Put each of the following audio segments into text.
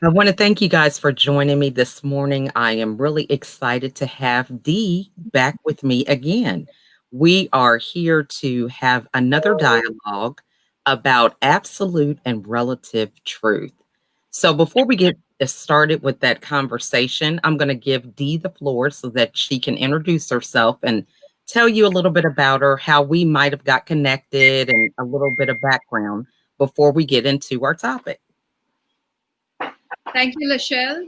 I want to thank you guys for joining me this morning. I am really excited to have Dee back with me again. We are here to have another dialogue about absolute and relative truth. So, before we get started with that conversation, I'm going to give Dee the floor so that she can introduce herself and tell you a little bit about her, how we might have got connected, and a little bit of background before we get into our topic. Thank you, Lachelle.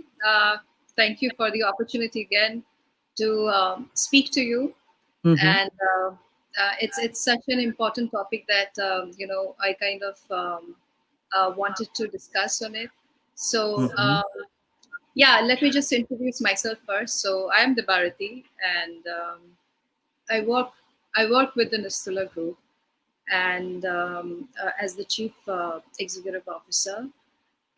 Thank you for the opportunity again to speak to you. Hmm. And it's such an important topic that I kind of wanted to discuss on it. So Hmm. yeah, let me just introduce myself first. So I am Debarati, and I work I work with the Nistula Group and as the chief executive officer.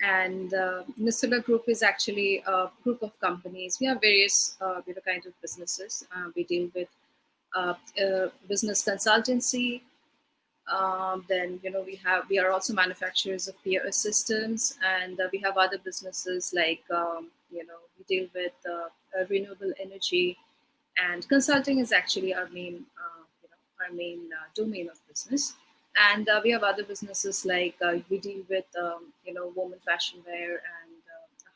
And Nistula Group is actually a group of companies. We have various kinds of businesses. We deal with business consultancy. Then we are also manufacturers of POS systems, and we have other businesses like we deal with renewable energy, and consulting is actually our main domain of business. And we have other businesses like we deal with women fashion wear and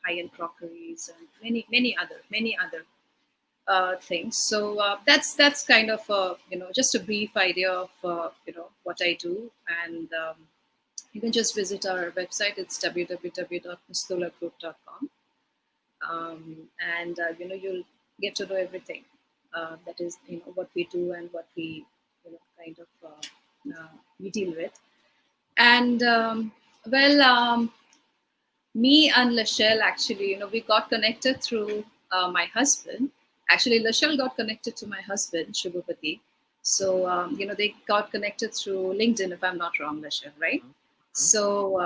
high-end crockeries and many other things. So that's kind of just a brief idea of what I do, and you can just visit our website. It's www.mistolagroup.com, and you'll get to know everything that is what we do and what we kind of we deal with. And well, me and Lachelle actually, we got connected through my husband. Actually, Lachelle got connected to my husband, Shubhapati. So, they got connected through LinkedIn, if I'm not wrong, Lachelle, right? So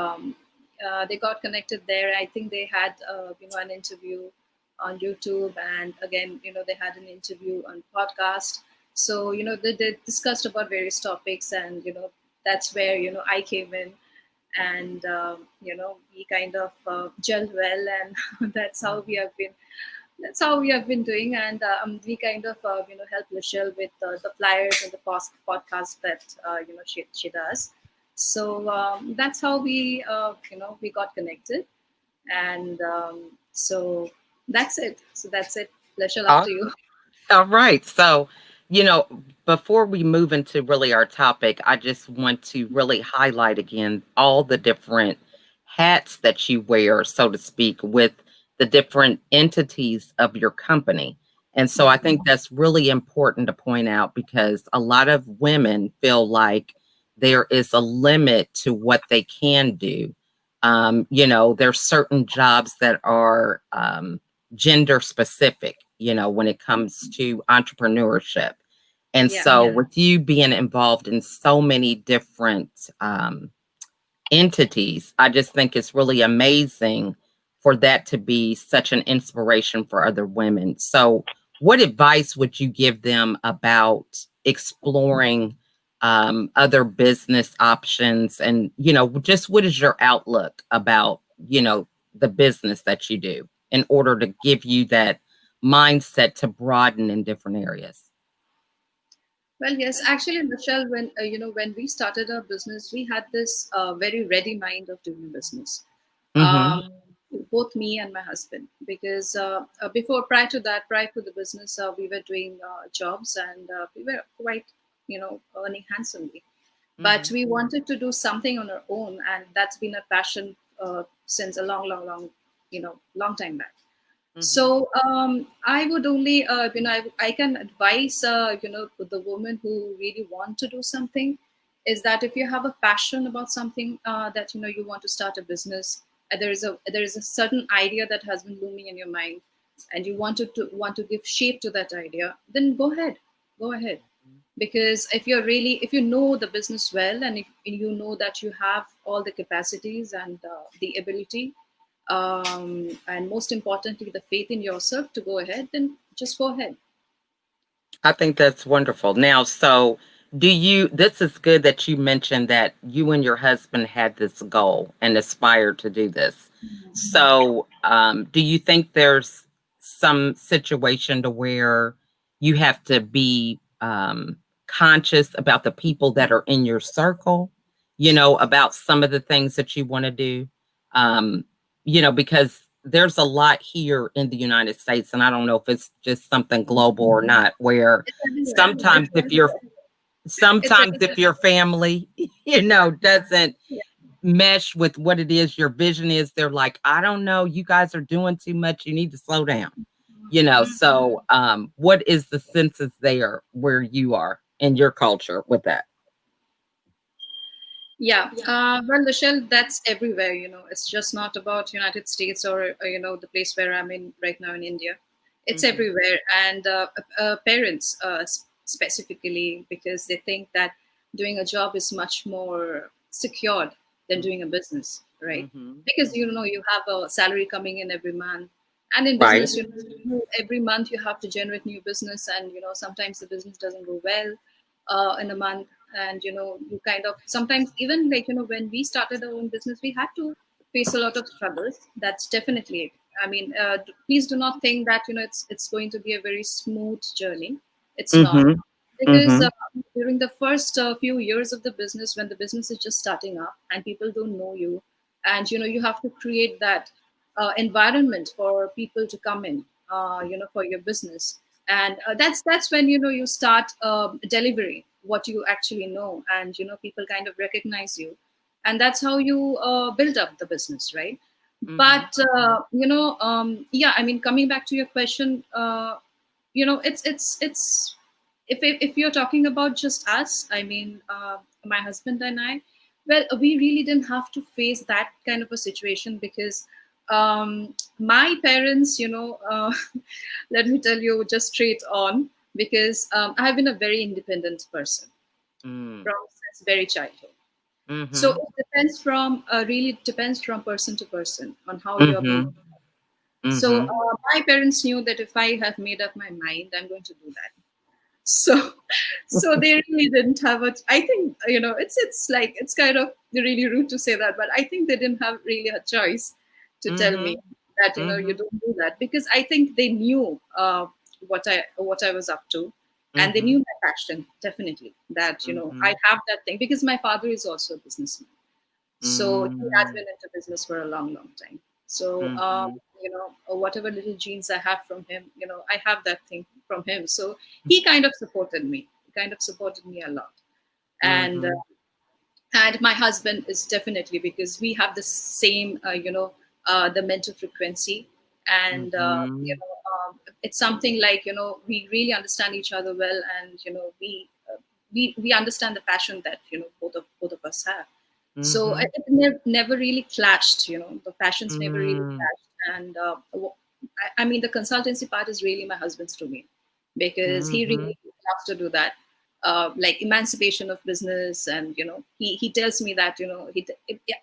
they got connected there. I think they had, an interview on YouTube, and again, they had an interview on podcast. So, they discussed about various topics, and that's where I came in, and we kind of gelled well, and that's how we have been doing. And we kind of help Michelle with the flyers and the podcast that she does. So that's how we got connected. And so that's it. Michelle, up to you. All right. So, you know, before we move into really our topic, I just want to really highlight again all the different hats that you wear, so to speak, with the different entities of your company. And so I think that's really important to point out because a lot of women feel like there is a limit to what they can do. There's certain jobs that are gender specific, when it comes to entrepreneurship. And Yeah. so, with you being involved in so many different entities, I just think it's really amazing for that to be such an inspiration for other women. So, what advice would you give them about exploring other business options? And, just what is your outlook about, the business that you do in order to give you that mindset to broaden in different areas? Well, yes, actually, Michelle, when we started our business, we had this very ready mind of doing business. Hmm. Um, Both me and my husband, because prior to the business, we were doing jobs, and we were quite, earning handsomely. But Hmm. we wanted to do something on our own, and that's been a passion since a long time back. Hmm. So I would only, I can advise, the women who really want to do something, is that if you have a passion about something that you want to start a business, there is a certain idea that has been looming in your mind, and you want to give shape to that idea, then go ahead. Because if you know the business well, and if you know that you have all the capacities and the ability, and most importantly the faith in yourself to go ahead, then just go ahead. I think that's wonderful. Now, so This is good that you mentioned that you and your husband had this goal and aspired to do this. So, do you think there's some situation to where you have to be conscious about the people that are in your circle, about some of the things that you want to do? Um, because there's a lot here in the United States, and I don't know if it's just something global or not, where It's everywhere. sometimes if you're It's sometimes if your family doesn't yeah. mesh with what it is your vision is, they're like, I don't know, you guys are doing too much, you need to slow down. So what is the census there where you are in your culture with that? Yeah. Well, Michelle, that's everywhere. It's just not about United States or the place where I'm in right now in India. It's Mhm. everywhere, and parents specifically because they think that doing a job is much more secured than doing a business, right? Mhm. Because Mhm. you have a salary coming in every month, and in Right. business, every month you have to generate new business, and sometimes the business doesn't go well in a month, and you kind of sometimes even like when we started our own business we had to face a lot of struggles. That's definitely it. I mean, please do not think that it's going to be a very smooth journey. It's not, Mhm. because Mhm. during the first few years of the business, when the business is just starting up and people don't know you, and you have to create that environment for people to come in, for your business, and that's when you start delivering what you actually know, and people kind of recognize you, and that's how you build up the business, right? Mhm. But yeah, I mean, coming back to your question, it's if you're talking about just us, I mean, my husband and I, well, we really didn't have to face that kind of a situation because my parents, let me tell you just straight on, because I have been a very independent person Mm. from since very childhood. So Mhm. it depends from really depends from person to person on how you're being. Mhm. So Mhm. my parents knew that if I have made up my mind, I'm going to do that. So so they really didn't have a, I think, it's like it's kind of really rude to say that, but I think they didn't have really a choice to tell me Mhm. that you Mhm. don't do that, because I think they knew what I was up to, and they knew Mhm. my passion, definitely, that I Mhm. have that thing, because my father is also a businessman. So he has Mm. been into business for a long, long time. So, Mhm. whatever little genes I have from him, I have that thing from him. So he kind of supported me. He kind of supported me a lot. And Mhm. and my husband is definitely, because we have the same, the mental frequency, and Mhm. it's something like we really understand each other well, and we understand the passion that both of us have. So Mhm. it never really clashed. The passions never really Mm. clashed, and I mean, the consultancy part is really my husband's domain, because he Mhm. really loves to do that, like emancipation of business, and he tells me that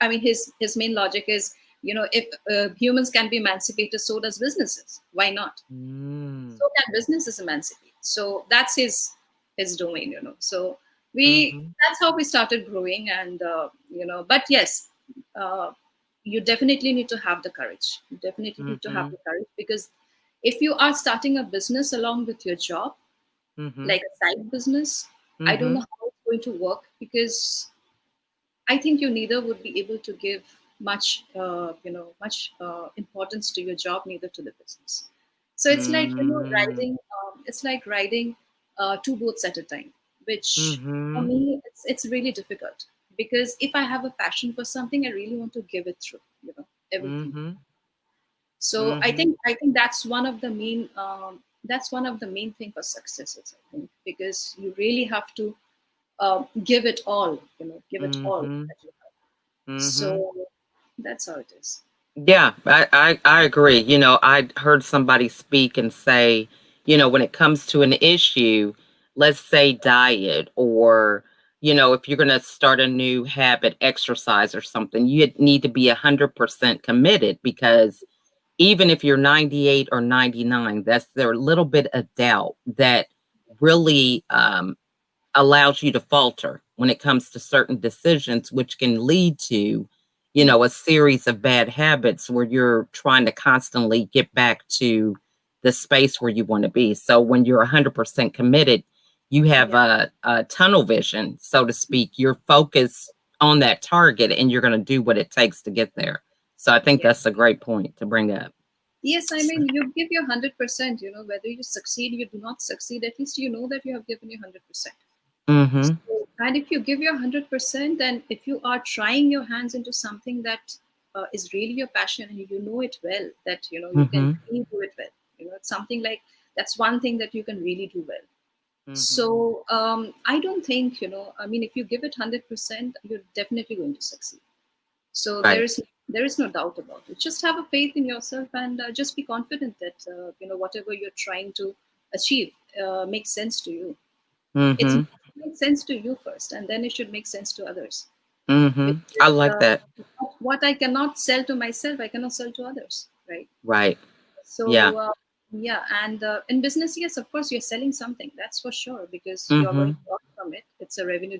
I mean, his main logic is, if humans can be emancipated, so does businesses. Why not? Mm. So can businesses emancipate? So that's his domain. So we Mhm. that's how we started growing, and but yes, uh, you definitely need to have the courage. You definitely need to have Mhm. the courage, because if you are starting a business along with your job, Mhm. like a side business, I don't know Mhm. how it's going to work, because I think you neither would be able to give much importance to your job, neither to the business. So it's like Mm. riding. It's like riding two boats at a time, which for Mhm. me it's really difficult, because if I have a passion for something, I really want to give it through. Everything. Mhm. So I Mhm. think I think that's one of the main thing for successes. I think, because you really have to give it all. Give it all Mhm. that you have. Mhm. So that's how it is. Yeah, I agree. I heard somebody speak and say, when it comes to an issue, let's say diet, or, if you're going to start a new habit, exercise or something, you need to be 100% committed, because even if you're 98 or 99, that's their little bit of doubt that really allows you to falter when it comes to certain decisions, which can lead to, a series of bad habits where you're trying to constantly get back to the space where you want to be. So when you're 100% committed, you have Yeah. a tunnel vision, so to speak. You're focused on that target and you're going to do what it takes to get there. So I think Yeah. that's a great point to bring up. Yes, I mean, you give your 100%, whether you succeed, you do not succeed, at least you know that you have given your 100%. Mm-hmm. So, and if you give your 100%, and if you are trying your hands into something that is really your passion and you know it well, that, you can Mm-hmm. really do it well, it's something like that's one thing that you can really do well. Mm-hmm. So I don't think, I mean, if you give it 100%, you're definitely going to succeed. So Right. there is no doubt about it. Just have a faith in yourself, and just be confident that whatever you're trying to achieve makes sense to you. It's Mm-hmm. makes sense to you first, and then it should make sense to others. Mm-hmm. I Because like that. what I cannot sell to myself, I cannot sell to others, right? Right. Yeah. So yeah, and in business, yes, of course, you're selling something. That's for sure, because you are going Mm-hmm. to work from it. It's a revenue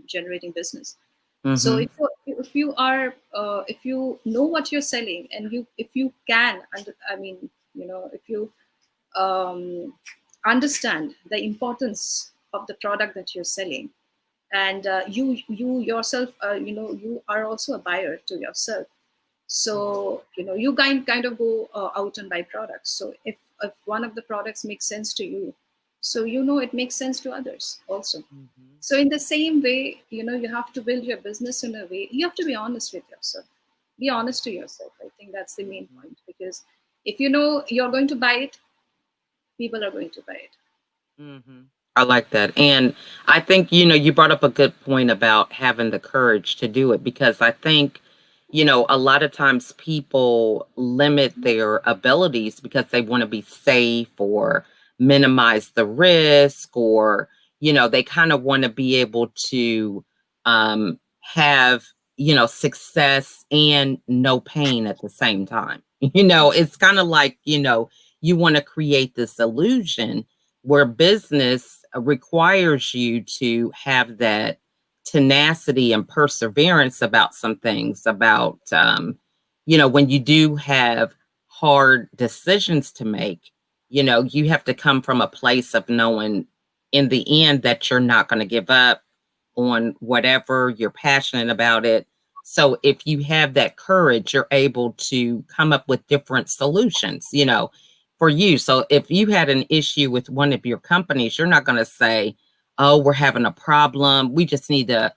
generating business. So Mm-hmm. if you know what you're selling, and if you can, and I mean, if you um, understand the importance of the product that you're selling, and you yourself, you are also a buyer to yourself. So you kind of go out and buy products. So if one of the products makes sense to you, so it makes sense to others also. Mm-hmm. So in the same way, you have to build your business in a way, you have to be honest with yourself. Be honest to yourself. I think that's the main Mm-hmm. point, because if you know you're going to buy it, people are going to buy it. Mm-hmm. I like that. And I think, you brought up a good point about having the courage to do it because I think, a lot of times people limit their abilities because they want to be safe or minimize the risk or, they kind of want to be able to have, success and no pain at the same time. It's kind of like, you want to create this illusion where business requires you to have that tenacity and perseverance about some things about when you do have hard decisions to make, you have to come from a place of knowing in the end that you're not going to give up on whatever you're passionate about it. So if you have that courage, you're able to come up with different solutions, for you. So if you had an issue with one of your companies, you're not going to say, "Oh, we're having a problem. We just need to,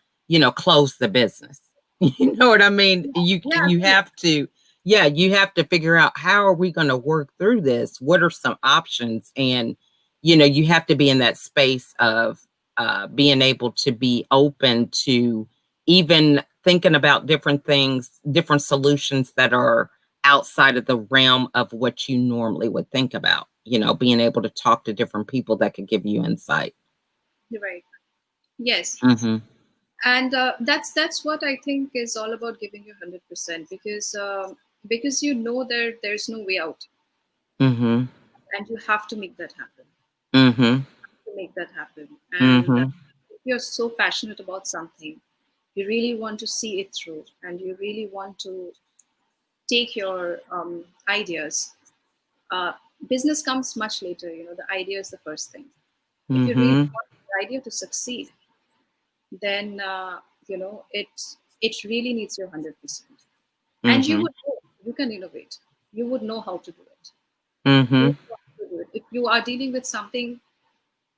close the business." You know what I mean? You Yeah, you true. have to, yeah, you have to figure out how are we going to work through this? What are some options? And you have to be in that space of being able to be open to even thinking about different things, different solutions that are outside of the realm of what you normally would think about, being able to talk to different people that could give you insight. You're right. Yes. Mhm. And that's what I think is all about, giving you 100%, because there's no way out, Mhm. and you have to make that happen. Mhm. To make that happen. And Mhm. if you're so passionate about something, you really want to see it through, and you really want to take your ideas. Uh, Business comes much later. The idea is the first thing. If you really Mhm. want the idea to succeed, then it really needs your 100%. And you Mhm. would know, you can innovate. You would know how to do it. You Mhm. would know how to do it. If you are dealing with something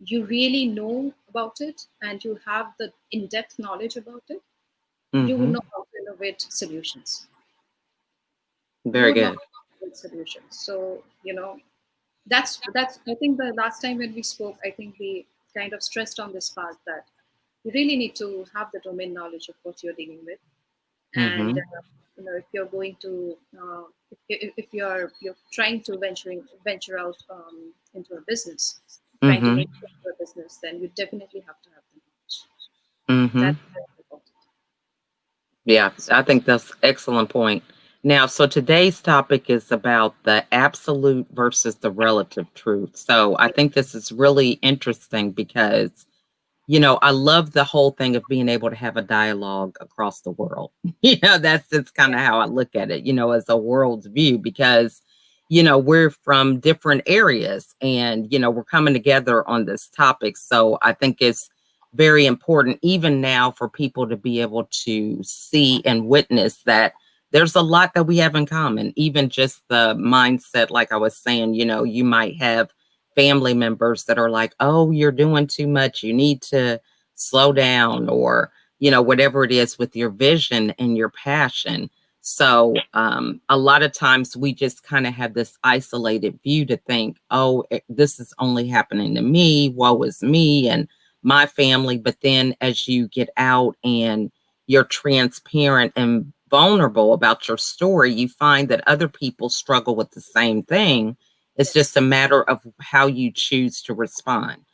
you really know about it, and you have the in-depth knowledge about it, you would Mhm. know how to innovate solutions. You Very would know good. how to innovate solutions. So that's I think the last time when we spoke, I think we kind of stressed on this part, that you really need to have the domain knowledge of what you're dealing with. And Mhm. if you're going to if you're trying to venture out into a business, trying to Mhm. make it into a business, then you definitely have to have the knowledge. Mhm. That's very important. Yeah, So I think that's excellent point. Now, so today's topic is about the absolute versus the relative truth. So I think this is really interesting because I love the whole thing of being able to have a dialogue across the world. That's kind Yeah. of how I look at it, as a world's view, because, we're from different areas and, we're coming together on this topic. So I think it's very important, even now, for people to be able to see and witness that there's a lot that we have in common, even just the mindset. Like I was saying, you might have family members that are like, oh, you're doing too much. You need to slow down, or, whatever it is with your vision and your passion. So a lot of times we just kind of have this isolated view to think, oh, this is only happening to me. Woe is me and my family. But then as you get out and you're transparent and vulnerable about your story, you find that other people struggle with the same thing. It's just Yes. a matter of how you choose to respond.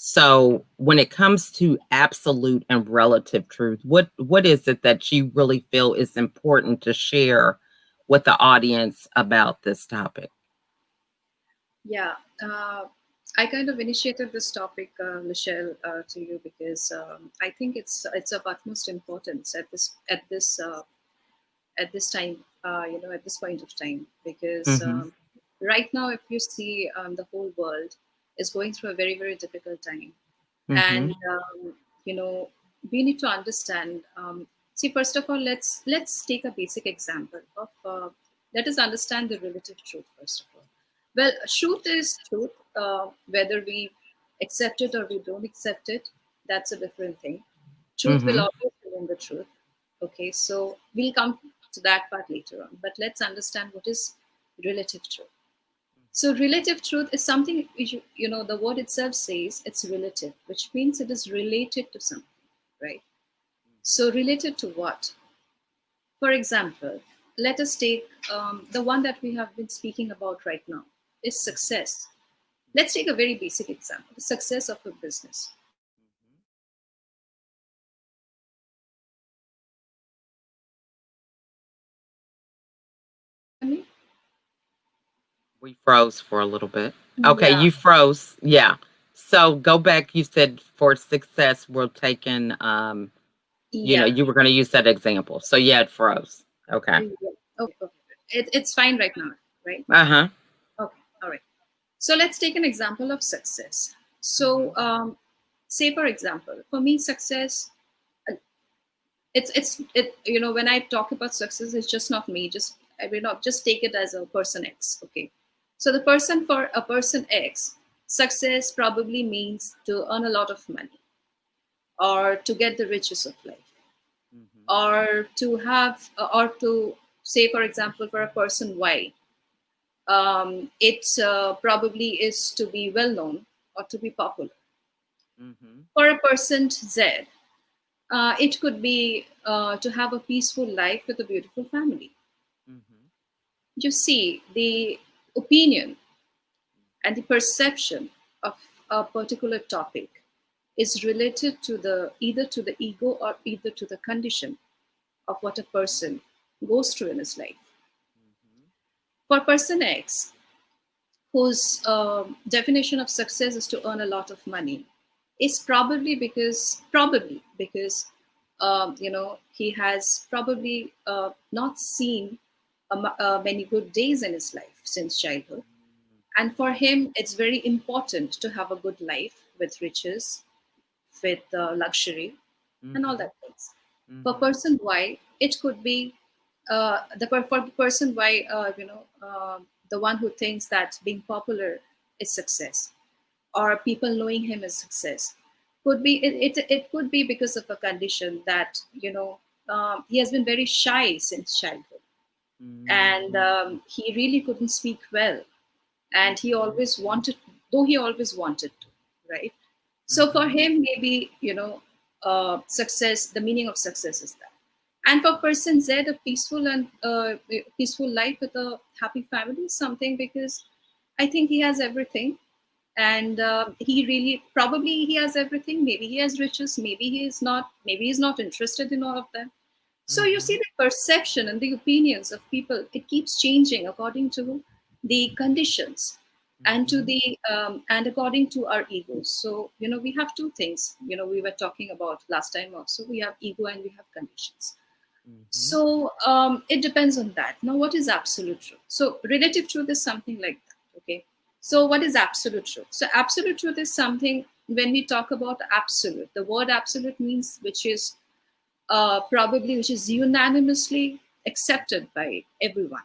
So when it comes to absolute and relative truth, what is it that you really feel is important to share with the audience about this topic? Yeah. I kind of initiated this topic, Michelle, to you because I think it's of utmost importance at this time, at this point of time, because Mm-hmm. right now, if you see, the whole world is going through a very, very difficult time. Mm-hmm. And, you know, we need to understand. See, first of all, let's take a basic example of, let us understand the relative truth, first of all. Well, truth is truth, whether we accept it or we don't accept it, that's a different thing. Truth will Mm-hmm. always remain the truth. Okay, so we'll come to that part later on. But let's understand what is relative truth. So relative truth is something the word itself says it's relative, which means it is related to something, right? So related to what? For example, let us take the one that we have been speaking about right now is success. Let's take a very basic example: the success of a business. I mean, We froze for a little bit. Okay, yeah, you froze. Yeah. So go back. You said for success, we're taking, yeah. you were going to use that example. So yeah, it froze. Okay. Yeah. Okay, okay. It's fine right now, right? Uh-huh. Okay, all right. So let's take an example of success. Mm-hmm. So, say for example, for me, success, uh, when I talk about success, it's just not me. Just I will not just take it as a person X. Okay, so the person for a person X, success probably means to earn a lot of money, or to get the riches of life, Mm-hmm. or to have, or to say, for example, for a person Y, it probably is to be well known or to be popular. Mm-hmm. For a person Z, it could be to have a peaceful life with a beautiful family. Mm-hmm. You see, the opinion and the perception of a particular topic is related to the either to the ego or either to the condition of what a person goes through in his life. For person X, whose definition of success is to earn a lot of money, is probably because he has probably not seen many good days in his life since childhood, and for him it's very important to have a good life with riches, with luxury, and all Mm-hmm. that things. For Mm-hmm. person Y, it could be for person Y, the one who thinks that being popular is success, or people knowing him is success. Could be it could be because of a condition that he has been very shy since childhood, and Mm-hmm. he really couldn't speak well, and Mm-hmm. he always wanted to, right? So for Mm-hmm. him, maybe success, the meaning of success is that. And for person Z, a peaceful life with a happy family is something, because I think he has everything, and he really probably he has everything. Maybe he has riches, maybe he is not, maybe he's not interested in all of them. So you see, Mm-hmm. the perception and the opinions of people, it keeps changing according to the conditions. and to Mhm. the and according to our egos. So we have two things. We were talking about last time also. We have ego and we have conditions. Mhm. So it depends on that. Now, what is absolute truth? So relative truth is something like that. Okay. So what is absolute truth? So absolute truth is something, when we talk about absolute, the word absolute means which is probably which is unanimously accepted by everyone.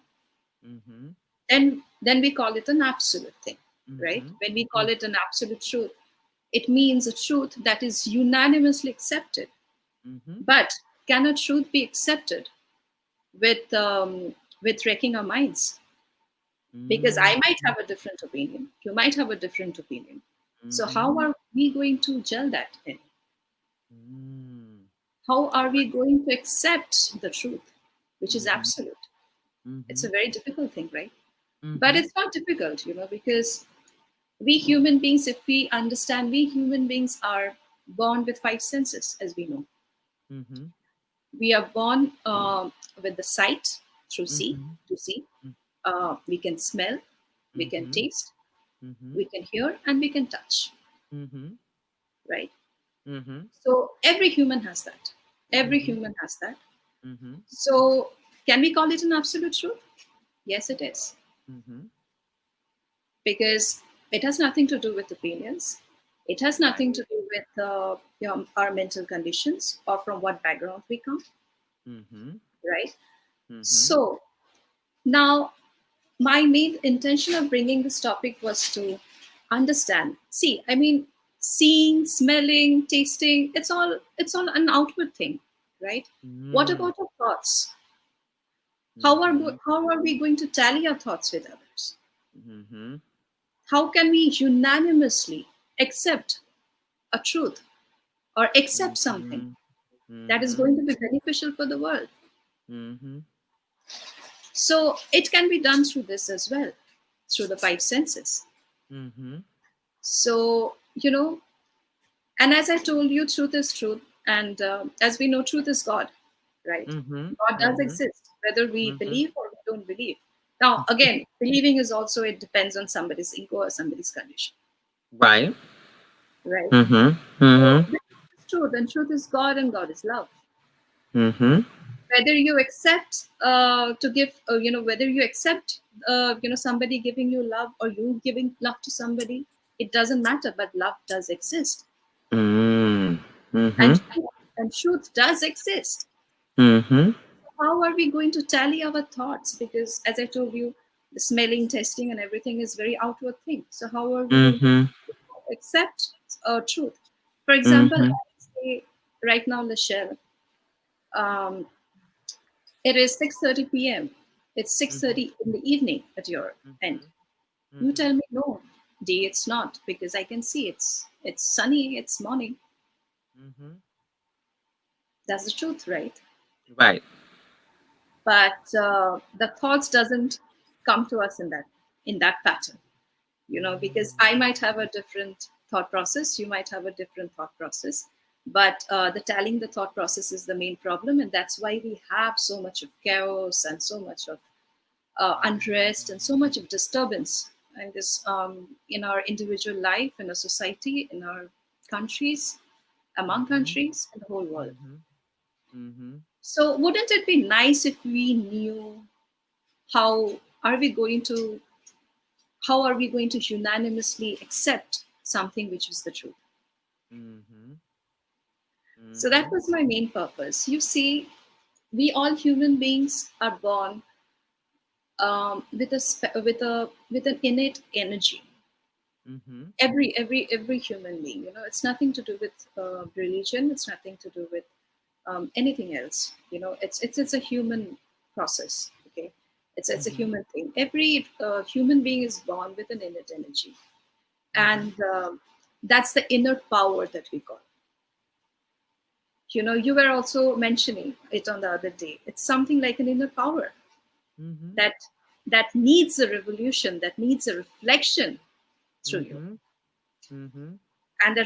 Mhm. Then we call it an absolute thing, right? Mhm. When we call Mhm. it an absolute truth, it means a truth that is unanimously accepted. Mhm. But can a truth be accepted with wrecking our minds? Because I Mhm. might have a different opinion, you might have a different opinion. So Mhm. how are we going to gel that in? Mm. How are we going to accept the truth, which is Mhm. absolute? It's a Mhm. very difficult thing, right? But Mhm. it's not difficult, because we human beings, if we understand, we human beings are born with five senses, as we know. Mhm. We are born with the sight, through see, Mhm. to see. Mhm. We can smell, we can Mhm. taste, Mhm. we can hear, and we can touch, Mhm. right? Mhm. So every human has that. Every Mhm. human has that. Mhm. So can we call it an absolute truth? Yes, it is. Mhm. Because it has nothing to do with opinions. It has Right. nothing to do with our mental conditions or from what background we come, Mhm. right? Mhm. So now, my main intention of bringing this topic was to understand. See, I mean, seeing, smelling, tasting, it's all an outward thing, right? What Mm. about our thoughts? Mhm. How are we going to tally our thoughts with others? Mhm. How can we unanimously accept a truth or accept something Mhm. that is Mhm. going to be beneficial for the world? Mhm. So it can be done through this as well, through the five senses. Mhm. So, and as I told you, truth is truth. And as we know, truth is God, right? Mhm. God does Mhm. exist, whether we Mhm. believe or we don't believe. Now, again, believing is also, it depends on somebody's ego or somebody's condition, Right. right? Mhm. So, Mhm. this is truth, and truth is God, and God is love. Mhm. Whether you accept to give, whether you accept, somebody giving you love or you giving love to somebody, it doesn't matter, but love does exist. Mm. and Mhm. truth, and truth does exist. Mhm. How are we going to tally our thoughts? Because as I told you, the smelling, testing, and everything is very outward thing. So how are we going to Mhm. accept truth? For example, Mhm. I say right now, Lachelle, um, it is 6:30 p.m. It's Mhm. 6:30 in the evening at your end. Mhm. You tell Mhm. me no, D, it's not, because I can see it's sunny, it's morning. Mhm. That's the truth, right? Right. But the thoughts doesn't come to us in that pattern, because Mm. I might have a different thought process, you might have a different thought process, but the tallying the thought process is the main problem, and that's why we have so much of chaos and so much of unrest and so much of disturbance and this in our individual life, in our society, in our countries, among Mhm. countries, in the whole world. Mhm. Mhm. So wouldn't it be nice if we knew how are we going to how are we going to unanimously accept something which is the truth? Mhm. So that Mhm. was my main purpose. You see, we all human beings are born with an innate energy. Mhm. Every human being, it's nothing to do with religion. It's nothing to do with anything else. It's a human process. Okay, it's a Mhm. human thing. Every human being is born with an innate energy, Mhm. and that's the inner power that we got. You were also mentioning it on the other day. It's something like an inner power Mhm. that needs a revolution, that needs a reflection through you, Mhm. Mhm. and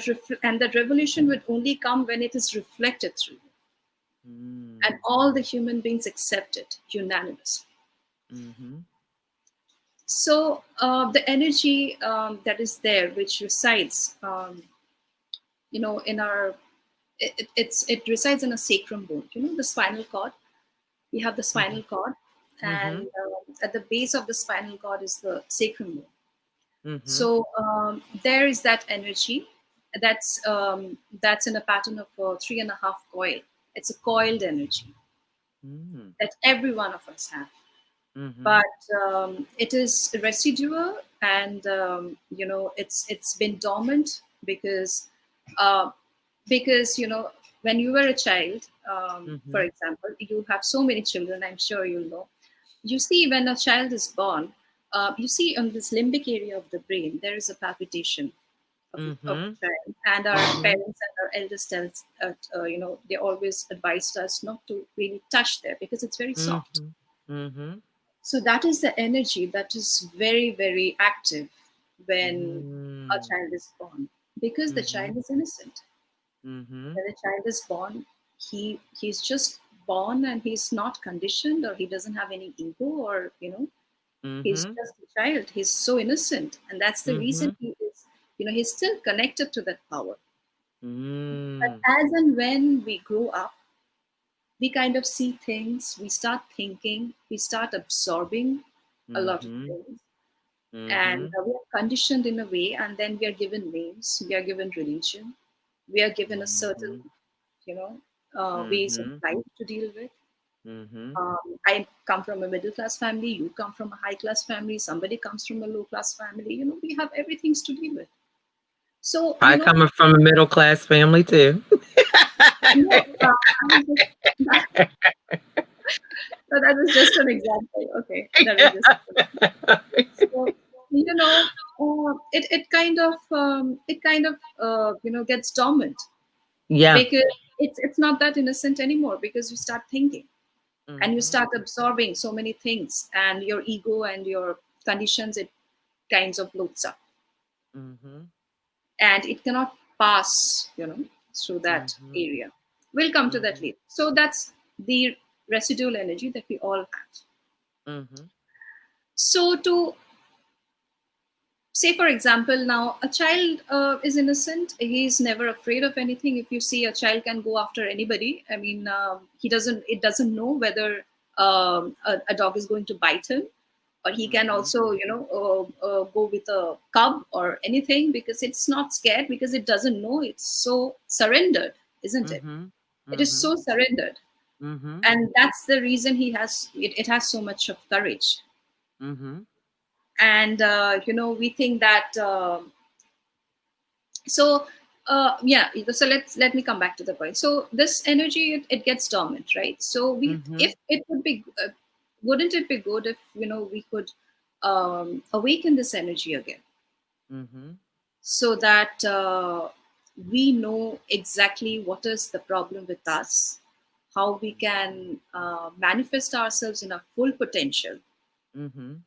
that revolution would only come when it is reflected through you, and Mm. all the human beings accept it unanimously. Mhm. So the energy that is there, which resides, in our, it resides in a sacrum bone. The spinal cord. We have the Mhm. spinal cord, and Mhm. at the base of the spinal cord is the sacrum bone. Mhm. So there is that energy that's in a pattern of 3.5 coil. It's a coiled energy Mm. that every one of us have, Mhm. but it is residual, and it's been dormant uh, because when you were a child, for Mhm. example, you have so many children. I'm sure you know. You see, when a child is born, you see on this limbic area of the brain there is a palpitation of Mhm. a child, and our Mhm. parents and our elders tell us, they always advised us not to really touch there because it's very soft. Mhm. Mhm. So that is the energy that is very, very active when a Mm. child is born, because the child Mhm. is innocent. Mhm. When a child is born, he's just born, and he's not conditioned, or he doesn't have any ego, or he's Mhm. just a child. He's so innocent, and that's the reason Mhm. he's still connected to that power. But Mm. as and when we grow up, we kind of see things, we start thinking, we start absorbing a lot of Mhm. things, and Mhm. we are conditioned in a way, and then we are given names, we are given religion, we are given a certain Mhm. you know ways of Mhm. life to deal with. Mhm. I come from a middle class family, you come from a high class family, somebody comes from a low class family. We have everything to deal with. So I come from a middle class family too. no, I was just, that was just an example. Okay, that was just an example. So it kind of gets dormant, Yeah. because it's not that innocent anymore, because you start thinking, and you Mhm. start absorbing so many things, and your ego and your conditions, it kinds of loads up, Mhm. and it cannot pass through that Mhm. area. We'll come to that Mhm. later. So that's the residual energy that we all have. Mhm. So to say, for example, now a child is innocent, he's never afraid of anything. If you see, a child can go after anybody. I mean, it doesn't know whether a dog is going to bite him, or he can Mhm. also go with a cub or anything, because it's not scared, because it doesn't know. It's so surrendered, isn't it? Mhm. It is Mhm. so surrendered, Mhm. and that's the reason it has so much of courage. Mhm. And we think that so yeah, so let me come back to the point. So this energy, it gets dormant, right? So if Mhm. it would be wouldn't it be good if we could awaken this energy again, Mhm. so that we know exactly what is the problem with us, how we can manifest ourselves in our full potential, Mhm.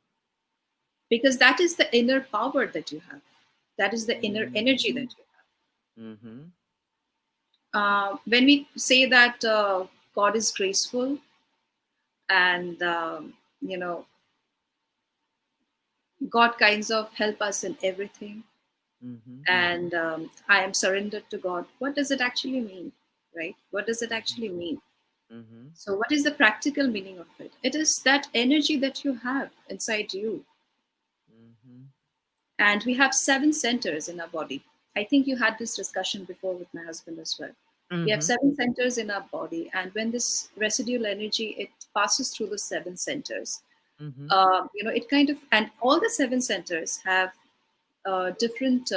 because that is the inner power that you have, that is the inner energy that Mhm. you have. Mhm. When we say that God is graceful, and God kinds of help us in everything, Mhm. and I am surrendered to God, what does it actually mean, right? What does it actually mean? Mhm. So what is the practical meaning of it? It is that energy that you have inside you, Mhm. and we have 7 centers in our body. I think you had this discussion before with my husband as well. We have Mhm. 7 centers in our body, and when this residual energy, it passes through the 7 centers, Mhm. it kind of, and all the 7 centers have different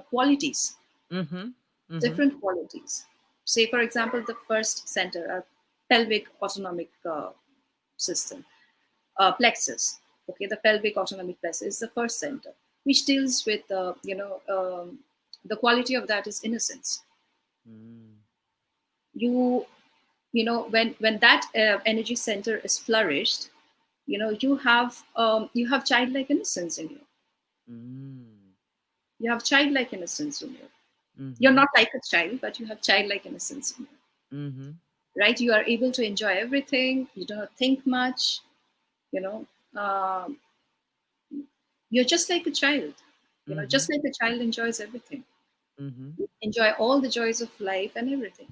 qualities, Mhm. Mhm. different qualities. Say, for example, the first center, our pelvic autonomic system, plexus. Okay, the pelvic autonomic plexus is the first center, which deals with the quality of that is innocence. Mm. You when that energy center is flourished, you have childlike innocence in you. Mm. You have childlike innocence in you. You're Mhm. not like a child, but you have childlike innocence in you, Mhm. right? You are able to enjoy everything. You don't think much, you know. Um, You're just like a child, Mhm. just like a child enjoys everything, Mhm. enjoy all the joys of life and everything.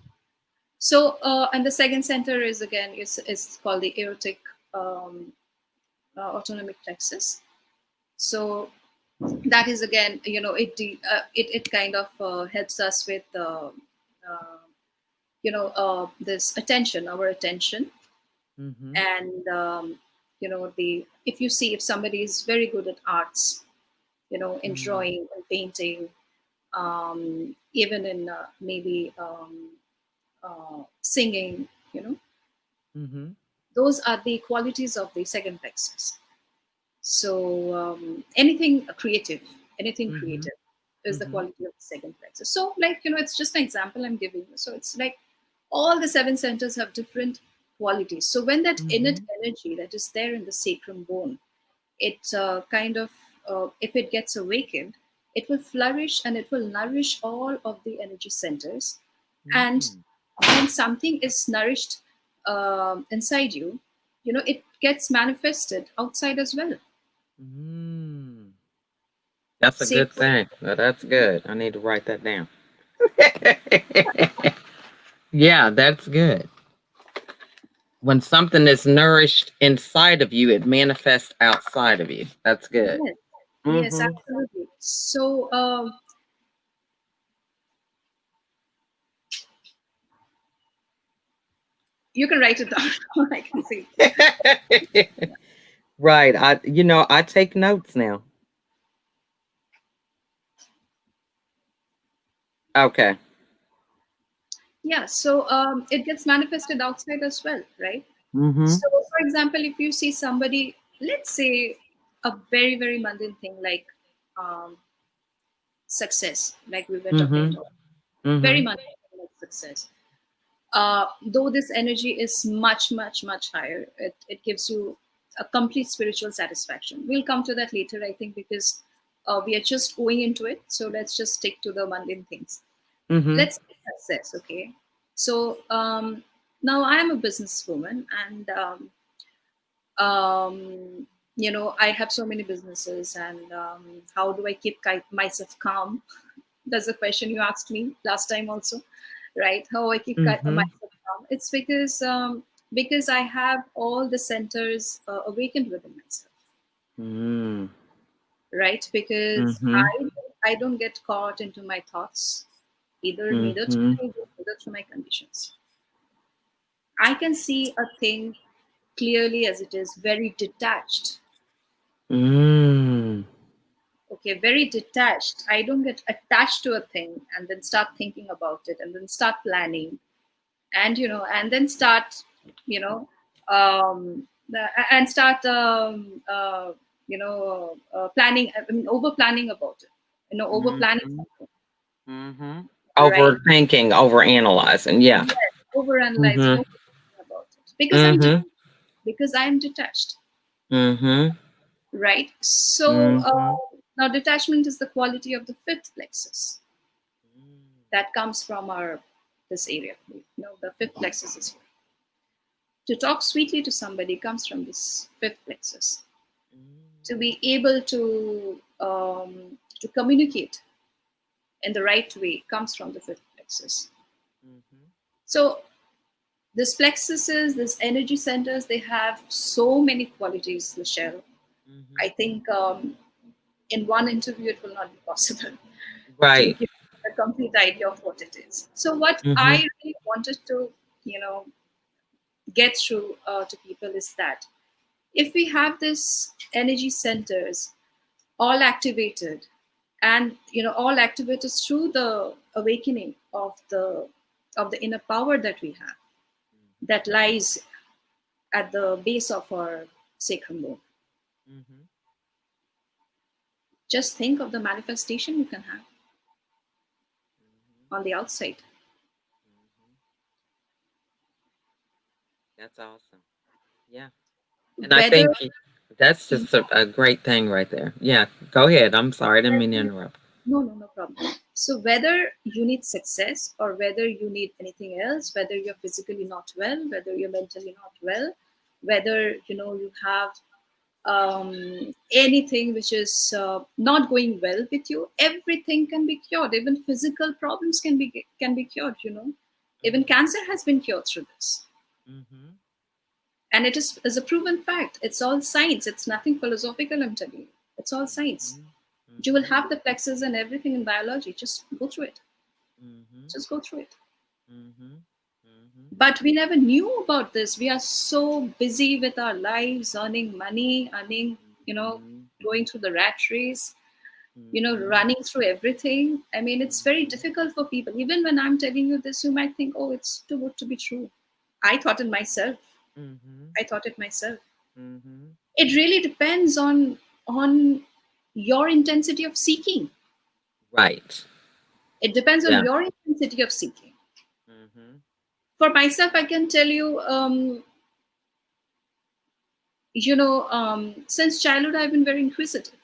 So, and the second center is again is called the aortic um, autonomic plexus. So that is again, it kind of helps us with uh, this attention, our attention, Mhm. and the if you see if somebody is very good at arts, in Mhm. drawing and painting, even in maybe singing, Mhm. those are the qualities of the second plexus. So anything Mhm. creative is the Mhm. quality of the second plexus. So like, it's just an example I'm giving you. So it's like all the seven centers have different qualities. So when that innate Mhm. energy that is there in the sacrum bone, it kind of, if it gets awakened, it will flourish and it will nourish all of the energy centers. And Mm. when something is nourished inside you, it gets manifested outside as well. Mm. That's a Same good way. thing. Well, that's good. I need to write that down. Yeah, that's good. When something is nourished inside of you, it manifests outside of you. That's good. Yes, yes, Mhm. absolutely. So you can write it down. I can see. Right. I take notes now. Okay. Yeah, so it gets manifested outside as well, right? Mhm. So, for example, if you see somebody, let's say a very, very mundane thing like um, success, like we were talking Mhm. about, very Mhm. mundane thing like success. Though this energy is much, much, much higher, it gives you a complete spiritual satisfaction. We'll come to that later, I think, because we are just going into it. So let's just stick to the mundane things. Mhm. Let's say success, okay? So now I am a businesswoman, and I have so many businesses, and how do I keep myself calm? That's the question you asked me last time also, right? How I keep Mhm. myself calm? It's because I have all the centers awakened within myself, Mm. right? Because Mhm. I don't get caught into my thoughts, neither to Mhm. my ego, neither to my conditions. I can see a thing clearly as it is, very detached. Mm. Okay, very detached. I don't get attached to a thing and then start thinking about it and then start planning, and and then start, you know and start planning, I mean over planning about it, over planning Mhm. something, Mhm. right? Overthinking, overanalyzing. Yeah. Yes, over analyzing, Mhm. over about it, because Mhm. I'm detached, Mhm. right? So Mhm. now detachment is the quality of the fifth plexus that comes from our this area. The fifth plexus is here. To talk sweetly to somebody comes from this fifth plexus. To be able to communicate in the right way comes from the fifth plexus. Mhm. So this plexuses, this energy centers, they have so many qualities, Michelle. I Mhm. think in one interview it will not be possible to Right. give a complete idea of what it is. So what I Mhm. really wanted to, get through to people is that if we have this energy centers all activated, and all activated through the awakening of the inner power that we have, that lies at the base of our sacrum bone, Mhm. just think of the manifestation you can have Mhm. on the outside. Mhm. That's awesome. Yeah. And I Whether think that's just a great thing right there. Yeah. Go ahead. I'm sorry. I didn't mean to interrupt. no problem. So whether you need success or whether you need anything else, whether you're physically not well, whether you're mentally not well, whether you have anything which is not going well with you, everything can be cured. Even physical problems can be cured. Even Mhm. cancer has been cured through this, Mhm. and it is a proven fact. It's all science. It's nothing philosophical. I'm telling you, it's all science. Mhm. You will Mhm. have the plexus and everything in biology. Just go through it. Mhm. Just go through it. Mhm. Mhm. But we never knew about this. We are so busy with our lives, earning money, Mhm. going through the rat race, Mhm. running through everything. I mean, it's very Mhm. difficult for people. Even when I'm telling you this, you might think, oh, it's too good to be true. I thought it myself. Mhm. I thought it myself. Mhm. It really depends on your intensity of seeking. Right. It depends on Yeah. your intensity of seeking. Mhm. For myself, I can tell you, since childhood, I've been very inquisitive.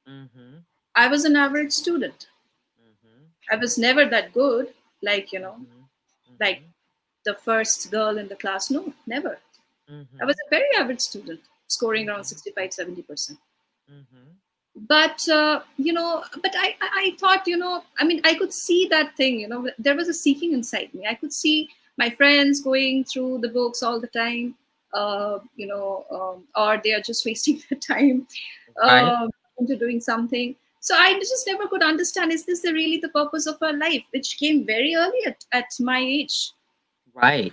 Mhm. I was an average student. Mhm. I was never that good, like, Mhm. like Mhm. the first girl in the class. No, never. I was Mhm. a very average student, scoring around Mhm. 65-70%. Mhm. But I thought, I mean, I could see that thing. There was a seeking inside me. I could see my friends going through the books all the time, or they are just wasting their time Right. uh, into doing something. So I just never could understand, is this really the purpose of our life, which came very early at my age. Right.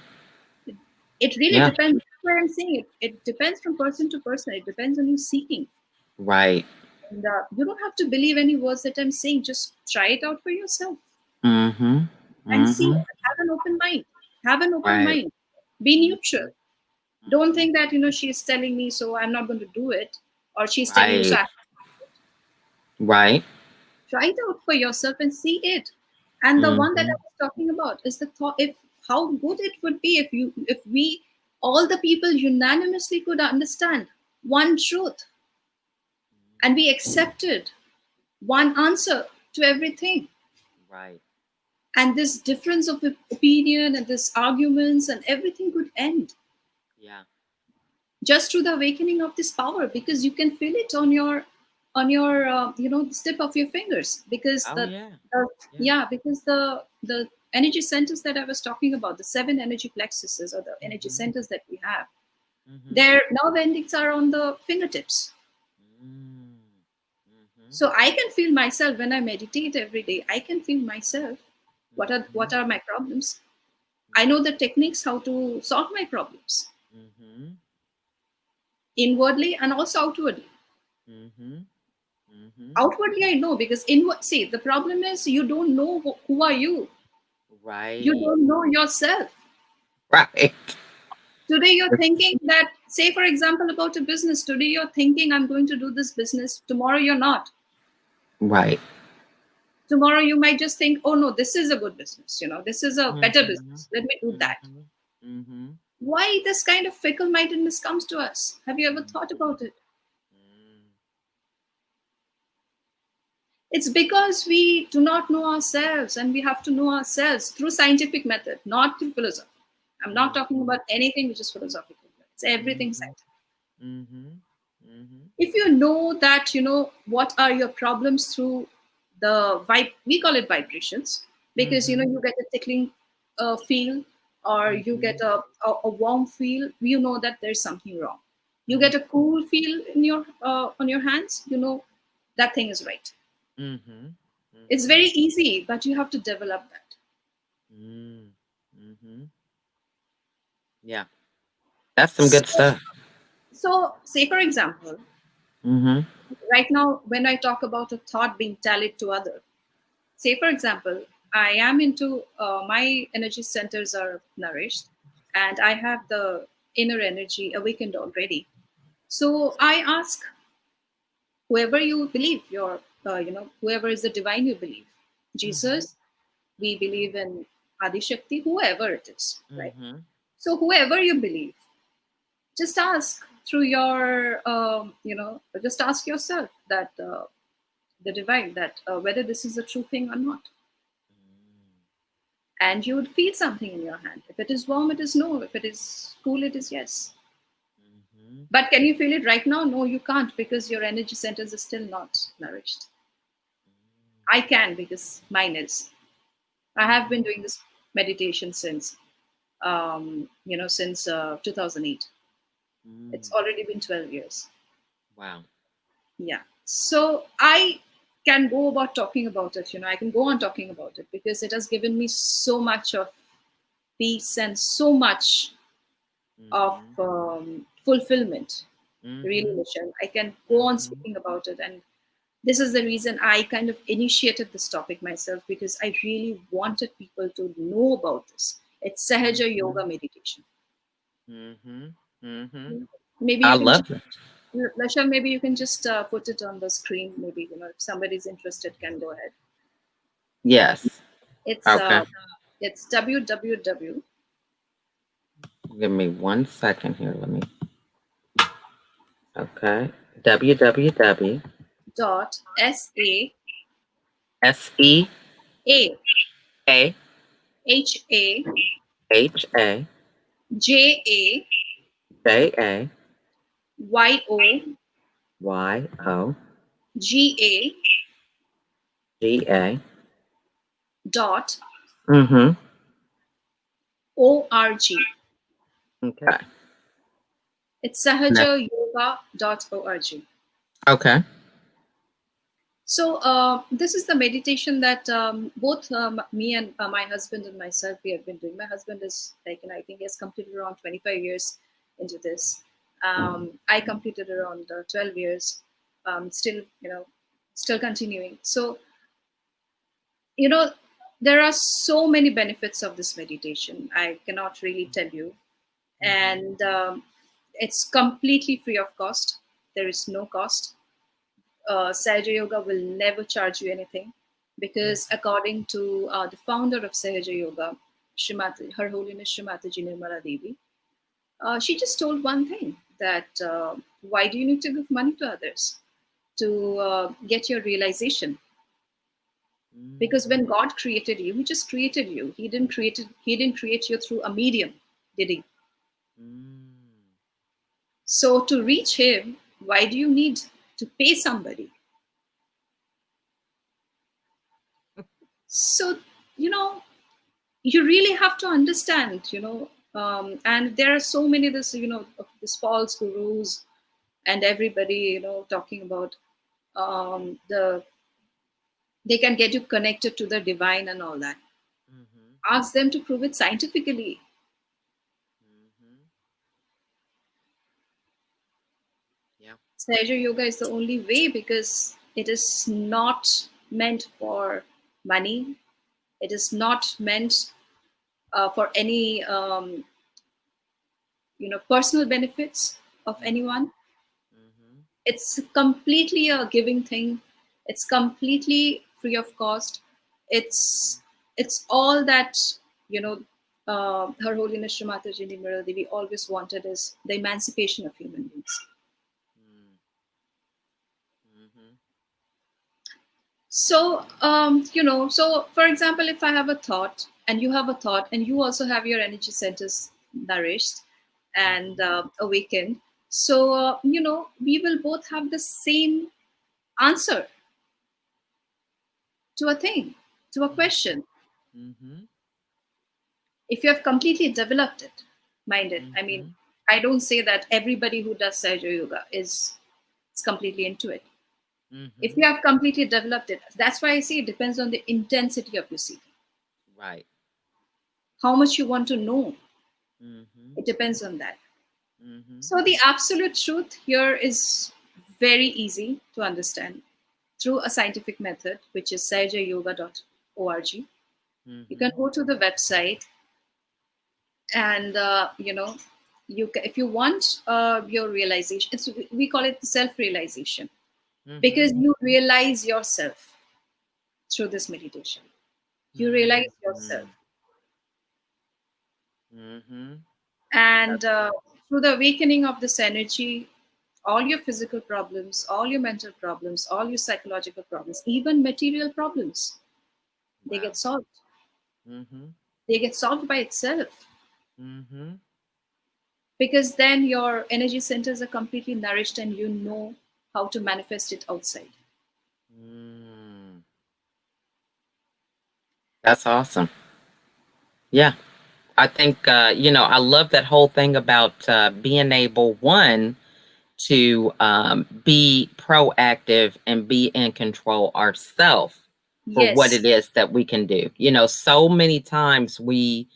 It really Yeah. depends. That's why I'm saying it depends from person to person. It depends on you seeking. Right. And you don't have to believe any words that I'm saying. Just try it out for yourself Mhm. and see. Mhm. Have an open mind. Have an open Right. mind. Be neutral. Mhm. Don't Mhm. think that she's telling me, so I'm not going to do it, or she's telling you, so Right. I Right. try it out for yourself and see it. And the one that I Mhm. was talking about is the thought. If how good it would be if we all the people unanimously could understand one truth, and we accepted one answer to everything, Right. and this difference of opinion and this arguments and everything could end Yeah. just through the awakening of this power, because you can feel it on your the tip of your fingers, because Oh yeah. the Yeah. yeah because the energy centers that I was talking about, the seven energy plexuses, or the energy Mhm. centers that we have, Mhm. their nerve endings are on the fingertips. Mm. Mhm. So I can feel myself when I meditate every day. I can feel myself. What Mhm. are my problems? I know Mhm. the techniques how to solve my problems, Mhm. inwardly and also outwardly. Mhm. Mhm. Outwardly, I know, because inward, see, the problem is you don't know who are you. You Right. don't know yourself. Right. Today, you're thinking that, say, for example, about a business. Today, you're thinking, I'm going to do this business. Tomorrow, you're not. Right. Tomorrow, you might just think, oh, no, this is a good business. This is a better Mhm. business. Let me do that. Mhm. Mhm. Why this kind of fickle mindedness comes to us? Have you ever thought about Mhm. it? Mm. It's because we do not know ourselves, and we have to know ourselves through scientific method, not through philosophy. I'm not talking Mhm. about anything which is philosophical. It's everything Mhm. scientific. Mhm. Mhm. If you know that, what are your problems through the vibe, we call it vibrations, because Mhm. you get a tickling feel, or you get Mhm. a warm feel, you know that there's something wrong. You Mhm. get a cool feel in your on your hands, that thing is right. Mhm. It's Mhm. very easy, but you have to develop that. Mm. Mhm. Yeah. That's some So, good stuff. say for example, Mhm. right now, when I talk about a thought being tallied to other, say for example, I am into my energy centers are nourished, and I have the inner energy awakened already. So I ask whoever you believe, whoever is the divine you believe, Mhm. Jesus, we believe in Adi Shakti, whoever it is, right? Mhm. So whoever you believe, just ask through your just ask yourself that the divine, that whether this is a true thing or not, Mm. and you would feel something in your hand. If it is warm, it is no. If it is cool, it is yes. But can you feel it right now? No, you can't, because your energy centers are still not nourished. I can, because mine is. I have been doing this meditation since, since 2008. It's Mm. already been 12 years. Wow. Yeah. So I can go about talking about it. I can go on talking about it because it has given me so much of peace and so much of Mm-hmm. fulfillment. Really, Mm-hmm. Michelle, I can go on Mm-hmm. speaking about it. And this is the reason I kind of initiated this topic myself, because I really wanted people to know about this. It's Sahaja Mm-hmm. Yoga meditation. Mm-hmm. Mm-hmm. Maybe I you can, love it. Michelle, maybe you can just put it on the screen. Maybe, if somebody's interested, can go ahead. Yes. It's Okay. uh, it's www Give me 1 second here. Let me. Okay. www. dot S E a A h a H A j a J A y o Y O g a G A. dot Mm-hmm. org. Okay. It's No. sahajayoga.org. Okay. So this is the meditation that both me and my husband and myself, we have been doing. My husband is like, I think he has completed around 25 years into this. I completed around 12 years, still, still continuing. So, you know, there are so many benefits of this meditation. I cannot really tell you. Mm-hmm. And it's completely free of cost. There is no cost. Sahaja Yoga will never charge you anything, because according to the founder of Sahaja Yoga, Shrimati, Her Holiness Shrimati Nirmala Devi, she just told one thing, that why do you need to give money to others to get your realization? Because Mm-hmm. when God created you, He just created you. He didn't create you through a medium, did He? Mm-hmm. So to reach Him, why do you need to pay somebody? So, you know, you really have to understand, and there are so many this, of this false gurus and everybody, talking about the they can get you connected to the divine and all that. Mm-hmm. Ask them to prove it scientifically. Mm-hmm. Yeah. Sahaja Yoga is the only way, because it is not meant for money. It is not meant for any personal benefits of Mm-hmm. anyone. Mm-hmm. It's completely a giving thing. It's completely free of cost. it's it's all that, you know Her Holiness Shrimataji Nirmala Devi always wanted, is the emancipation of human beings. Mm-hmm. So so for example, if I have a thought and you have a thought and you also have your energy centers nourished and Mm-hmm. awakened, so we will both have the same answer to a thing, to a question. Mm-hmm. If you have completely developed it, mind it. I mean, Mm-hmm. I don't say that everybody who does Sahaja Yoga is completely into it. If Mm-hmm. you have completely developed it, that's why I say it depends on the intensity of your seeking. Right. How much you want to know, Mm-hmm. it depends on that. Mm-hmm. So the absolute truth here is very easy to understand through a scientific method, which is sahajayoga.org. You can Mm-hmm. go to the website, and if you want your realization, we call it self realization, Mm-hmm. because you realize yourself through this meditation. You realize yourself, Mm-hmm. Mm-hmm. and That's through the awakening of this energy, all your physical problems, all your mental problems, all your psychological problems, even material problems, they wow. get solved. Mm-hmm. They get solved by itself. Mm-hmm. because then your energy centers are completely nourished and you know how to manifest it outside. Mm, that's awesome. Yeah. I think, I love that whole thing about being able, one, to be proactive and be in control ourselves for what Yes, it is that we can do. So many times we,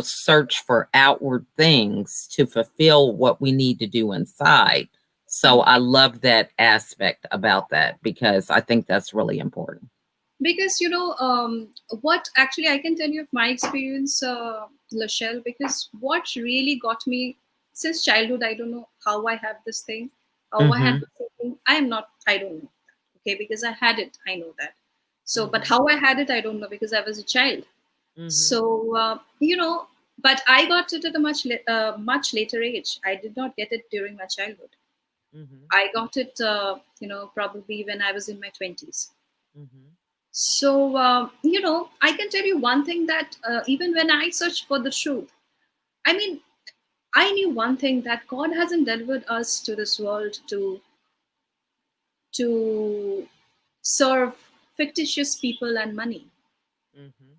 search for outward things to fulfill what we need to do inside. So I love that aspect about that because I think that's really important. because what actually I can tell you of my experience, Lachelle, because what really got me since childhood, I don't know how I have this thing, how I had Mm-hmm. this thing. I don't know. Okay, because I had it, I know that. So, but Mm-hmm. how I had it, I don't know because I was a child. Mm-hmm. So, but I got it at a much later age. I did not get it during my childhood. Mm-hmm. I got it, probably when I was in my 20s. Mm-hmm. So, I can tell you one thing that even when I searched for the truth, I mean, I knew one thing that God hasn't delivered us to this world to serve fictitious people and money. Mm-hmm.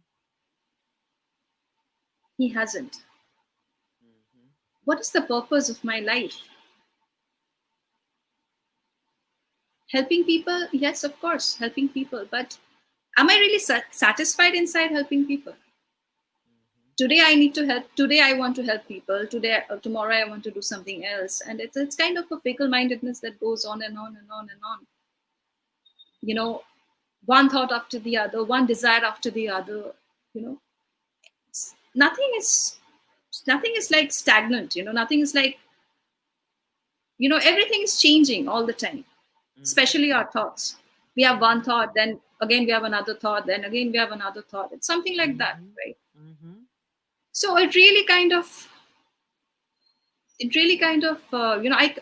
He hasn't. Mm-hmm. What is the purpose of my life? Helping people? Yes, of course, helping people. But am I really satisfied inside helping people? Today I need to help. Today I want to help people. Today, tomorrow I want to do something else, and it's kind of a fickle mindedness that goes on and on and on and on. You know, one thought after the other, one desire after the other. You know, nothing is like stagnant. Nothing is like, everything is changing all the time, Mm-hmm. especially our thoughts. We have one Mm-hmm. thought, then again we have another thought, then again we have another thought. It's something like that, Mm-hmm. right? Mm-hmm. So I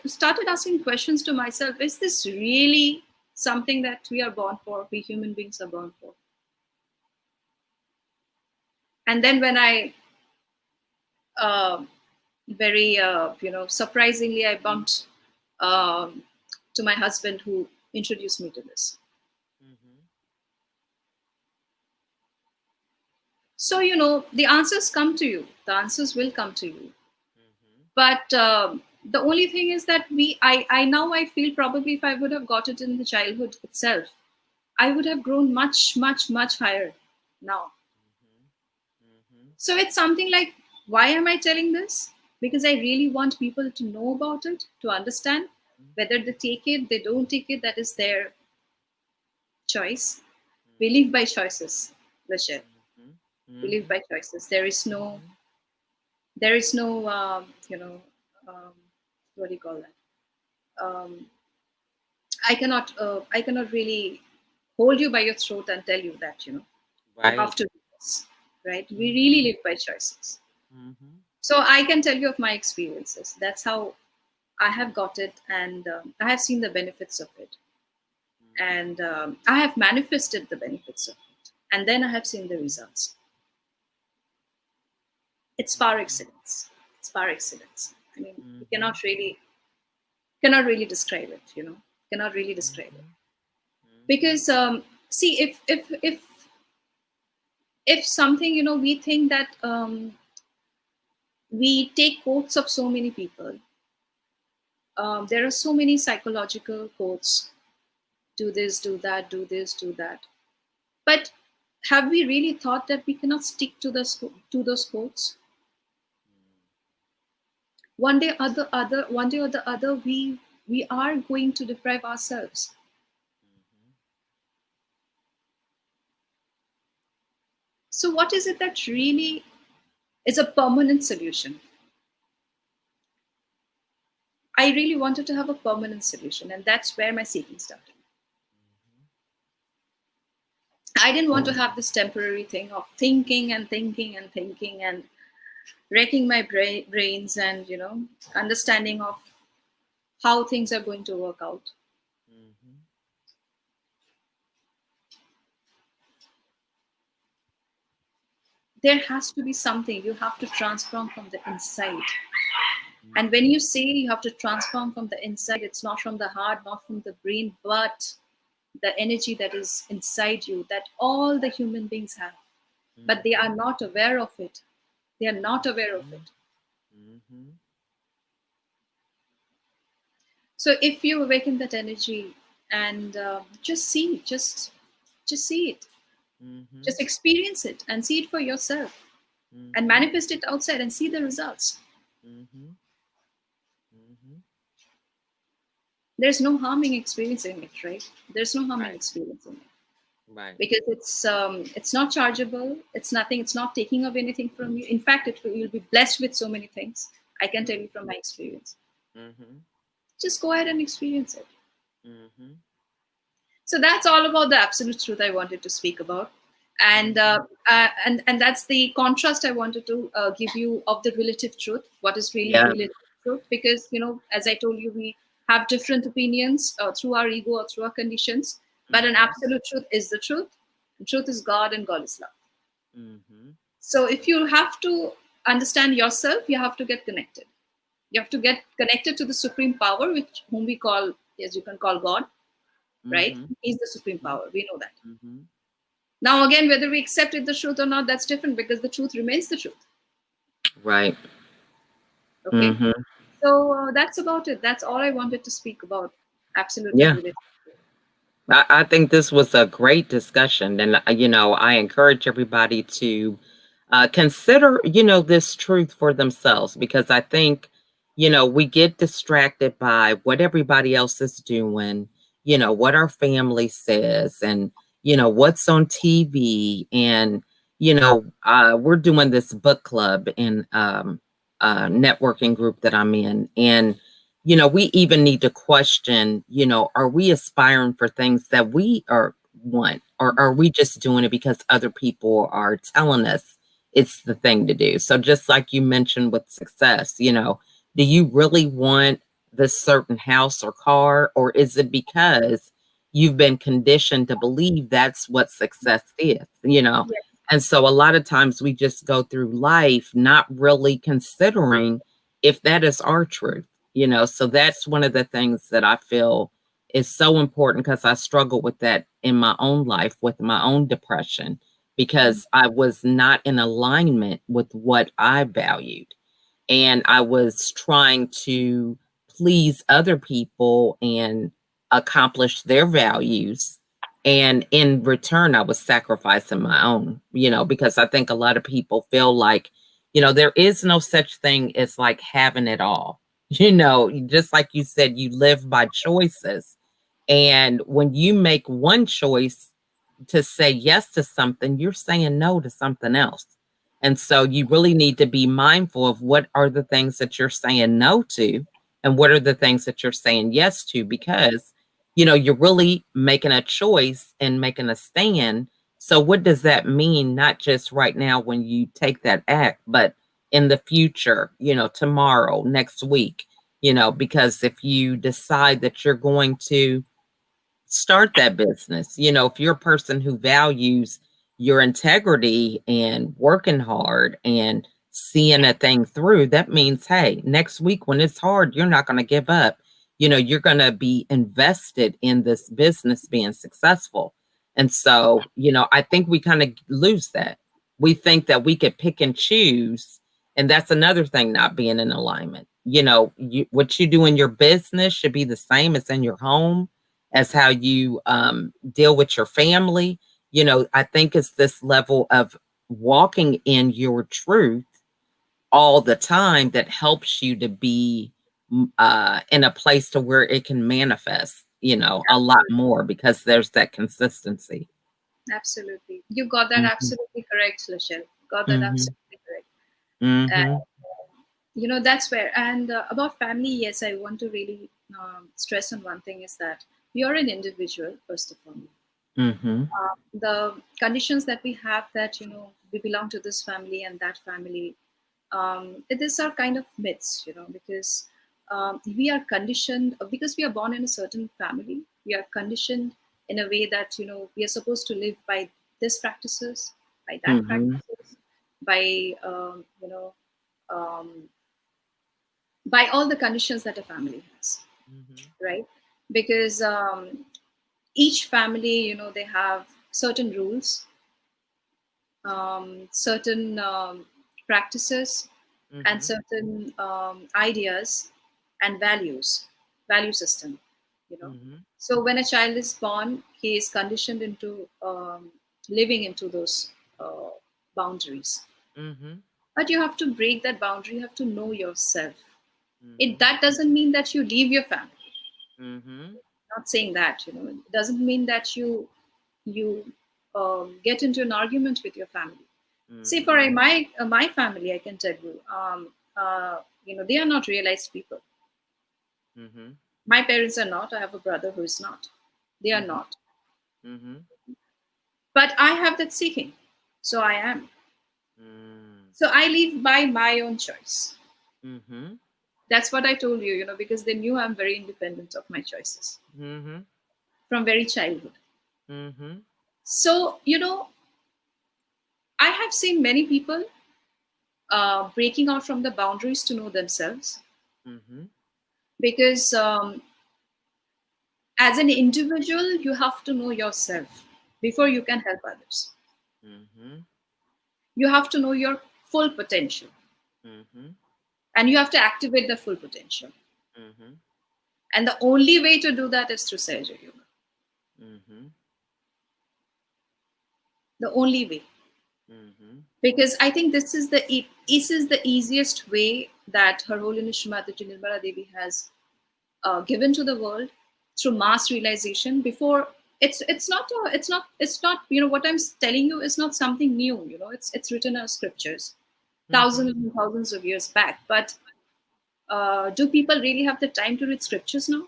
started asking questions to myself: is this really something that we are born for, we human beings are born for? And then when I uh, very surprisingly I bumped um, to my husband, who introduced me to this. Mm-hmm. So the answers come to you, the answers will come to you. Mm-hmm. But the only thing is that I now I feel probably if I would have got it in the childhood itself, I would have grown much, much, much higher now. Mm-hmm. Mm-hmm. So it's something like, why am I telling this? Because I really want people to know about it, to understand. Whether they take it, they don't take it, that is their choice. We live by choices, Rachel. Mm-hmm. We live Mm-hmm. by choices. There is no, um, what do you call that? Um, I cannot really hold you by your throat and tell you that you Right. have to do this, right? We Mm-hmm. really live by choices. Mm-hmm. So I can tell you of my experiences. That's how I have got it, and I have seen the benefits of it, Mm-hmm. and I have manifested the benefits of it, and then I have seen the results. It's par Mm-hmm. excellence. It's par excellence. I mean, you Mm-hmm. cannot really describe it. Cannot really describe it Mm-hmm. Mm-hmm. because see, if something, we think that we take quotes of so many people. There are so many psychological quotes: do this, do that, do this, do that. But have we really thought that we cannot stick to those quotes? One day or the other, we are going to deprive ourselves. So what is it that really is a permanent solution? I really wanted to have a permanent solution, and that's where my seeking started. I didn't want to have this temporary thing of thinking and thinking and thinking and wrecking my brains and understanding of how things are going to work out. Mm-hmm. There has to be something you have to transform from the inside. And when you say you have to transform from the inside, it's not from the heart, not from the brain, but the energy that is inside you that all the human beings have. But they are not aware of it. They are not aware of it. Mhm. So if you awaken that energy and just see it, Mhm. just experience it and see it for yourself and Mhm. manifest it outside and see the results. Mhm. Mhm. There's no harm in experiencing it, right? There's no harm in Right. experiencing it Right. because it's not chargeable. It's nothing. It's not taking away anything from you. In fact, you'll be blessed with so many things. I can tell you from Mhm. my experience. Mhm. Just go ahead and experience it. Mhm. So that's all about the absolute truth I wanted to speak about, and Mhm. and that's the contrast I wanted to give you of the relative truth. What is really Yeah. relative truth? Because as I told you, we have different opinions through our ego or through our conditions, but an Mhm. absolute truth is the truth. The truth is God, and God is love. Mhm. So if you have to understand yourself, you have to get connected. You have to get connected to the supreme power, which whom we call, as you can call God, right? Mhm. He's the supreme power. We know that. Mhm. Now, again, whether we accept it the truth or not, that's different because the truth remains the truth. Right. Okay. Hmm. So that's about it. That's all I wanted to speak about. Absolute and Yeah. related. I think this was a great discussion. And, I encourage everybody to consider, this truth for themselves because I think, we get distracted by what everybody else is doing, what our family says, and, what's on TV. And, we're doing this book club in networking group that I'm in. And, we even need to question, are we aspiring for things that we are want, or are we just doing it because other people are telling us it's the thing to do? So just like you mentioned with success, do you really want this certain house or car, or is it because you've been conditioned to believe that's what success is? Yes, And so a lot of times we just go through life not really considering if that is our truth. So that's one of the things that I feel is so important because I struggle with that in my own life with my own depression because I was not in alignment with what I valued. And I was trying to please other people and accomplish their values. And in return, I was sacrificing my own, because I think a lot of people feel like, there is no such thing as like having it all. Just like you said, you live by choices. And when you make one choice to say yes to something, you're saying no to something else. And so you really need to be mindful of what are the things that you're saying no to and what are the things that you're saying yes to because you're really making a choice and making a stand. So what does that mean not just right now when you take that act, but in the future, tomorrow, next week, because if you decide that you're going to start that business. If you're a person who values your integrity and working hard and seeing a thing through, that means, hey, next week when it's hard, you're not going to give up. You're going to be invested in this business being successful. And so, I think we kind of lose that. We think that we could pick and choose. And that's another thing not being in alignment. What you do in your business should be the same as in your home as how you deal with your family. I think it's this level of walking in your truth all the time that helps you to be in a place to where it can manifest, a lot absolutely. more because there's that consistency. Absolutely. You got that Hmm. absolutely correct, Lachelle. Got that Hmm. absolutely correct. Hmm. That's where. And about family, yes, I want to really stress on one thing is that you're an individual, first of all. Hmm. The conditions that we have that we belong to this family and that family, these are kind of myths, because we are conditioned because we are born in a certain family. We are conditioned in a way that we are supposed to live by this practices, by that Hmm. practices, by um, by all the conditions that a family has, Mhm. right? Because each family, they have certain rules, certain practices, and Mhm. certain ideas and value system, you know. Mhm. So when a child is born, he is conditioned into living into those boundaries. Mhm. But you have to break that boundary. You have to know yourself. It Mhm. That doesn't mean that you leave your family. Mhm. Not saying that, it doesn't mean that you get into an argument with your family. See, for Mhm. my family, I can tell you, they are not realized people. Mhm. My parents are not. I have a brother who is not. They are Mhm. not. Mhm. But I have that seeking, so I am. Mm. So I live by my own choice. Mhm. That's what I told you, because they knew I'm very independent of my choices Mhm. from very childhood. Mhm. So, I have seen many people breaking out from the boundaries to know themselves, Mhm. because as an individual, you have to know yourself before you can help others. Mhm. You have to know your full potential, Mhm. and you have to activate the full potential. Mhm. And the only way to do that is through Sahaja Yoga. Mhm. The only way. Mhm. Because I think this is the easiest way that Her Holiness Shrimati Nirmala Devi has given to the world through mass realization. Before, it's not what I'm telling you is not something new. It's written in scriptures thousands Mhm. and thousands of years back. But do people really have the time to read scriptures now?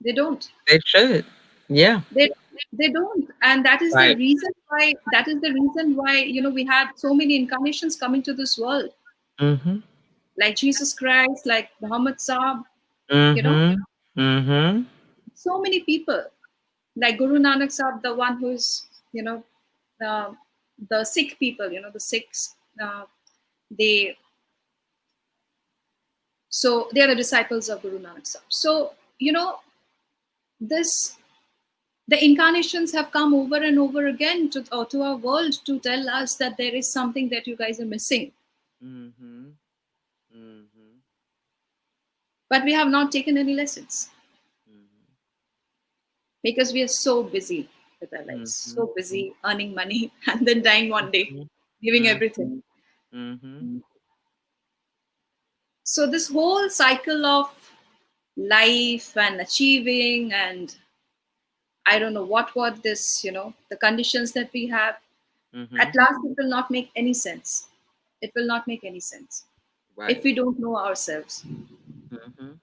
They don't. They should. Yeah. They don't, and that is the Right. reason why. We had so many incarnations coming to this world, Mhm. like Jesus Christ, like Muhammad Saab. You know, Mhm. Mhm. so many people, like Guru Nanak Saab, the one who is, uh, the Sikh people. The Sikhs. They they are the disciples of Guru Nanak Saab. So this the incarnations have come over and over again to our world to tell us that there is something that you guys are missing, Mhm. Mhm. but we have not taken any lessons Mhm. because we are so busy with our lives, Mhm. so busy earning money and then dying one day, Mhm. giving everything. Mhm. So this whole cycle of life and achieving, and I don't know what this, the conditions that we have, at Mhm. last it will not make any sense. It will not make any sense if Right. we don't know ourselves. Mhm.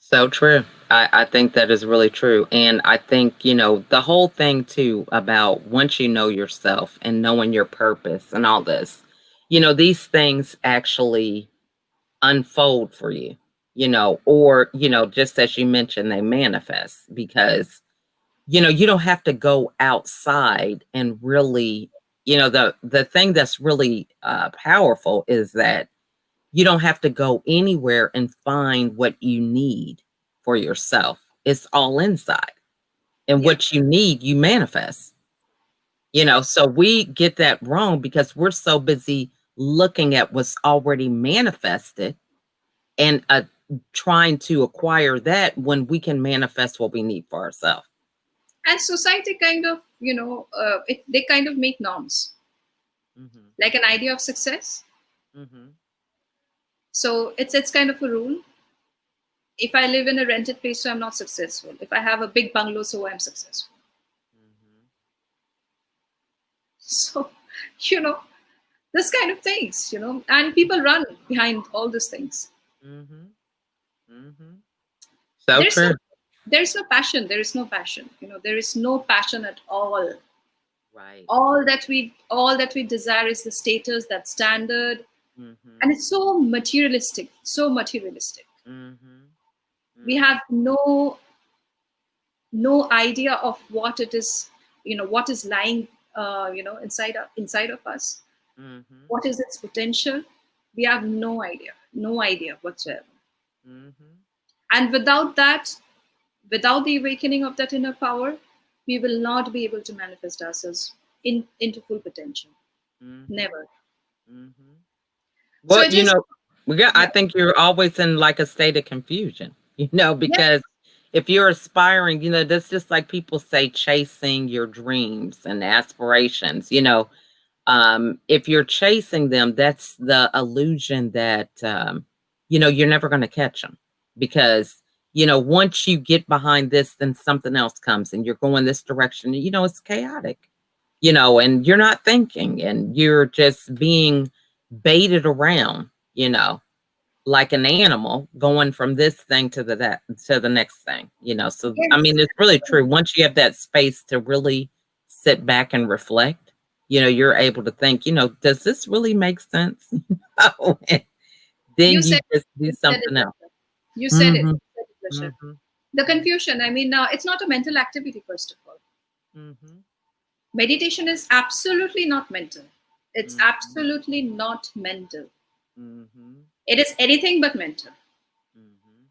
So true. I think that is really true. And I think, the whole thing too about once you know yourself and knowing your purpose and all this, these things actually unfold for you, or, just as you mentioned, they manifest because, you don't have to go outside and really, the thing that's really powerful is that you don't have to go anywhere and find what you need for yourself. It's all inside. And Yeah. what you need, you manifest. Yeah. So we get that wrong because we're so busy looking at what's already manifested and trying to acquire that when we can manifest what we need for ourselves. And society kind of, they kind of make norms, Mhm. like an idea of success. Mhm. So it's kind of a rule. If I live in a rented place, so I'm not successful. If I have a big bungalow, so I'm successful. Mhm. So, you know, this kind of things, and people run behind all these things. Mhm. Mhm. So There's no, true. there's no passion. There is no passion. There is no passion at all. Right. All that we desire is the status, that standard, and Mhm. it's so materialistic. So materialistic. Mhm. We Mhm. have no idea of what it is. What is lying, inside of us. Mhm. What is its potential? We have no idea whatsoever. Mhm. And without that, without the awakening of that inner power, we will not be able to manifest ourselves into full potential. Mhm. Never. Mhm. So Well, it is, I yeah, think you're always in like a state of confusion, yeah, because if you're aspiring, that's just like people say, chasing your dreams and aspirations, if you're chasing them, that's the illusion that, you're never going to catch them, because, once you get behind this, then something else comes and you're going this direction. It's chaotic, and you're not thinking and you're just being baited around, like an animal going from this thing to that to the next thing. So I yes. mean, it's really true. Once you have that space to really sit back and reflect, you're able to think, does this really make sense? And You then said you just do you said it, something else. Rashad. You said it. Hmm. You said it, Rashad. Hmm. The confusion. I mean, it's not a mental activity. First of all, Mhm. meditation is absolutely not mental. It's Mhm. absolutely not mental. Mhm. It is anything but mental. Mhm.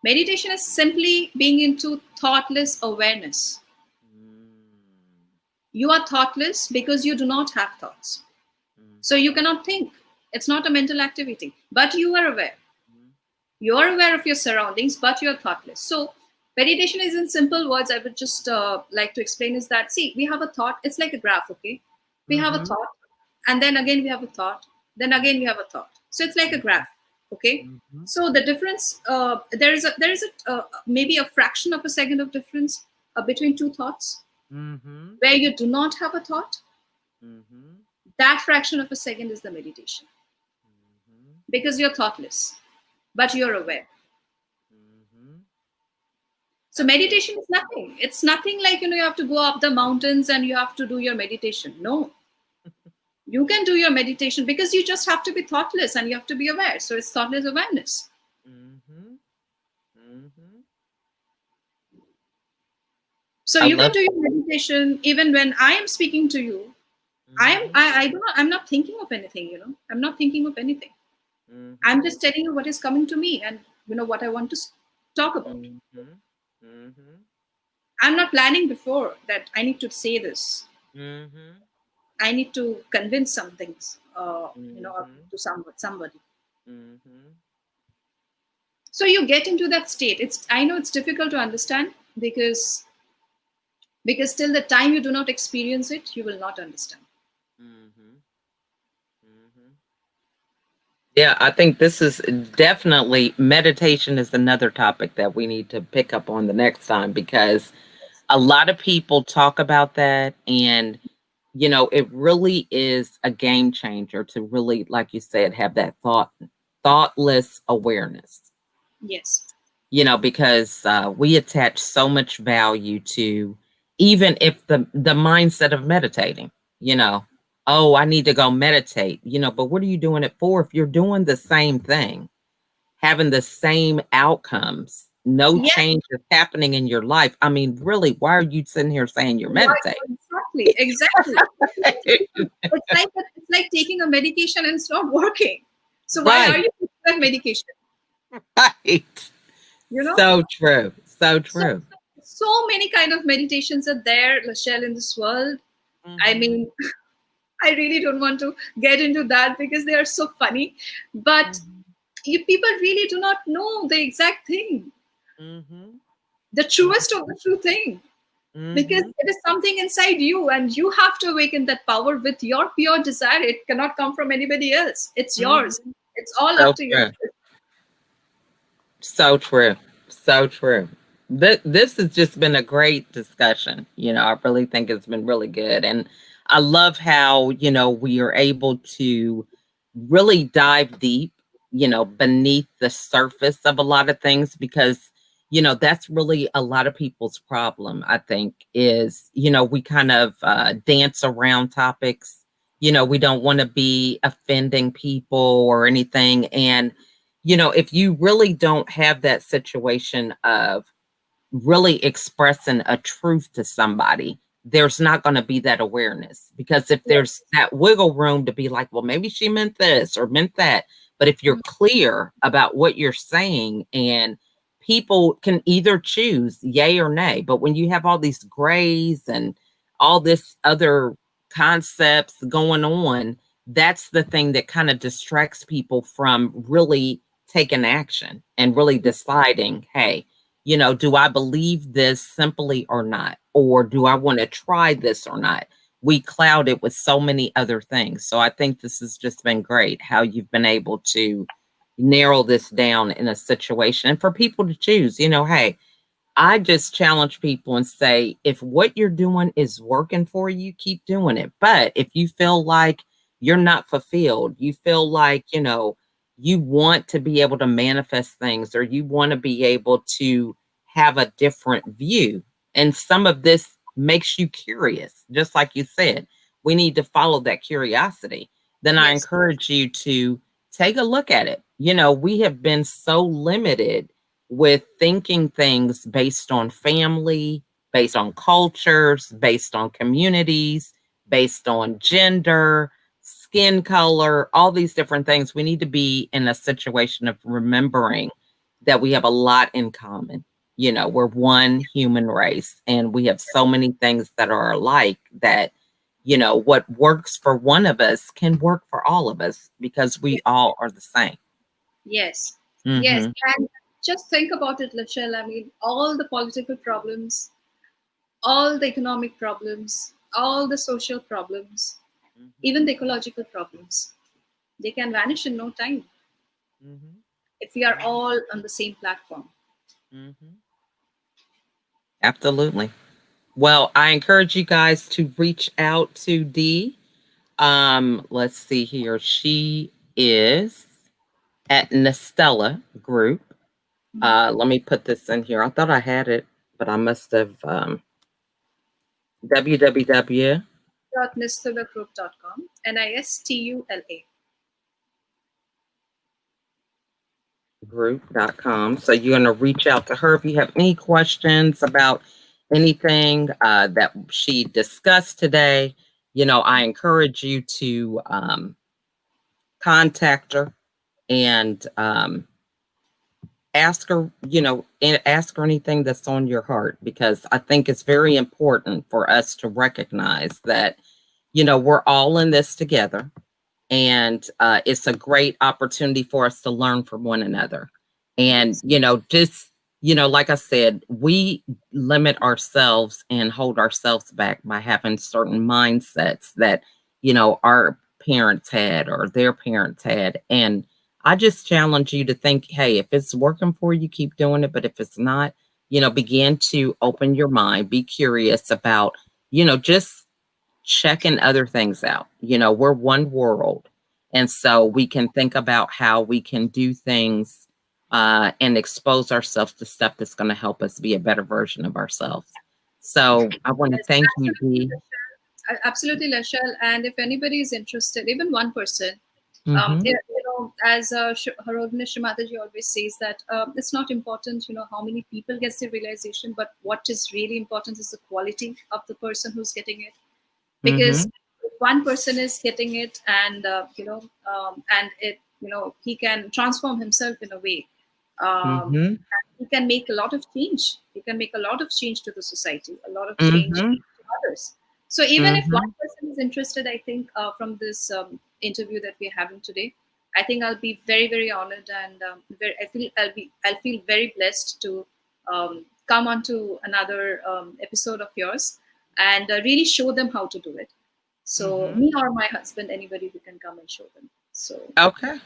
Meditation is simply being into thoughtless awareness. Mm. You are thoughtless because you do not have thoughts. So Mhm. you cannot think. It's not a mental activity, but you are aware. Mhm. You are aware of your surroundings, but you're thoughtless. So meditation is, in simple words, I would just like to explain is that, see, we have a thought. It's like a graph, okay? We have a Hmm. thought, and then again we have a thought, then again we have a thought. So it's like a Mhm. graph, okay? Mhm. So the difference, there is a maybe a fraction of a second of difference between two thoughts, Mhm. where you do not have a thought. Mhm. That fraction of a second is the meditation, Mhm. because you're thoughtless, but you're aware. Mhm. So That's good. meditation is nothing. It's nothing like, you have to go up the mountains and you have to do your meditation. No, you can do your meditation because you just have to be thoughtless and you have to be aware. So it's thoughtless awareness. Mhm. Mhm. So I you can love do that. your meditation even when I am speaking to you. Mhm. I'm not thinking of anything, I'm not thinking of anything. I'm Mhm. just telling you what is coming to me and what I want to talk about. Mhm. Mhm. I'm not planning before that I need to say this. Mhm. I need to convince some things, Mhm. to somebody. Mhm. So you get into that state. I know it's difficult to understand because till the time you do not experience it, you will not understand. Mhm. Mhm. Yeah, I think this is definitely, meditation is another topic that we need to pick up on the next time, because a lot of people talk about that, and it really is a game changer to really, like you said, have that thoughtless awareness. Yes. Because we attach so much value to, even if the mindset of meditating, you know, oh, I need to go meditate, but what are you doing it for if you're doing the same thing, having the same outcomes, no Yes. change is happening in your life? I mean, really, why are you sitting here saying you're Right. meditating? Exactly. Exactly. It's like taking a medication and it's not working. So why are Right, you taking that medication? right. You know. So true. So So true. so many kind of meditations are there, Michelle, in this world. I Mhm. mean, I really don't want to get into that because they are so funny. But Mhm. people really do not know the exact thing, Mhm. the truest of the true thing, because Mhm. it is something inside you and you have to awaken that power with your pure desire. It cannot come from anybody else. It's yours. Mhm. It's all So up to you. true. So true. So true. This has just been a great discussion. I really think it's been really good. And I love how, we are able to really dive deep, beneath the surface of a lot of things, because, that's really a lot of people's problem, I think, is, we kind of dance around topics. We don't want to be offending people or anything. And if you really don't have that situation of really expressing a truth to somebody, there's not going to be that awareness, because if there's that wiggle room to be like, well, maybe she meant this or meant that. But if you're clear about what you're saying, and people can either choose yay or nay. But when you have all these grays and all this other concepts going on, that's the thing that kind of distracts people from really taking action and really deciding, hey, do I believe this simply or not? Or do I want to try this or not? We cloud it with so many other things. So I think this has just been great how you've been able to narrow this down in a situation and for people to choose, hey, I just challenge people and say, if what you're doing is working for you, keep doing it. But if you feel like you're not fulfilled, you feel like, you want to be able to manifest things, or you want to be able to have a different view. And some of this makes you curious, just like you said, we need to follow that curiosity. Then I Yes. encourage you to take a look at it. We have been so limited with thinking things based on family, based on cultures, based on communities, based on gender, skin color, all these different things. We need to be in a situation of remembering that we have a lot in common. We're one human race, and we have so many things that are alike that, what works for one of us can work for all of us because we all are the same. Yes. Yes. Mm-hmm. And just think about it, Lachelle. I mean, all the political problems, all the economic problems, all the social problems, even the ecological problems, they can vanish in no time Mm-hmm. if we are all on the same platform. Mm-hmm. Absolutely. Well, I encourage you guys to reach out to Dee. Let's see here. She is at Nestella Group. Let me put this in here. I thought I had it, but I must have www Nistulagroup.com, Nistula. group.com. So you're going to reach out to her if you have any questions about anything that she discussed today. I encourage you to contact her and ask her anything that's on your heart, because I think it's very important for us to recognize that, we're all in this together. And it's a great opportunity for us to learn from one another. And, Yes. just, like I said, we limit ourselves and hold ourselves back by having certain mindsets that, our parents had or their parents had. And I just challenge you to think, hey, if it's working for you, keep doing it. But if it's not, begin to open your mind, be curious about, just checking other things out. We're one world. And so we can think about how we can do things and expose ourselves to stuff that's going to help us be a better version of ourselves. So I want to Yes, thank you, absolutely, Dee. absolutely, Lachelle. And if anybody is interested, even one person, Mm-hmm. as Harodnish Mataji always says that it's not important, how many people gets the realization, but what is really important is the quality of the person who's getting it. Because Mm-hmm. if one person is getting it, and and it, he can transform himself in a way, Mm-hmm. and he can make a lot of change. He can make a lot of change to the society, a lot of change Mm-hmm. to others. So even if Mm-hmm. one person is interested, I think from this interview that we're having today, I think I'll be very, very honored, and I'll feel very blessed to come on to another episode of yours, and really show them how to do it. So Mm-hmm. me or my husband, anybody who can come and show them. So Okay.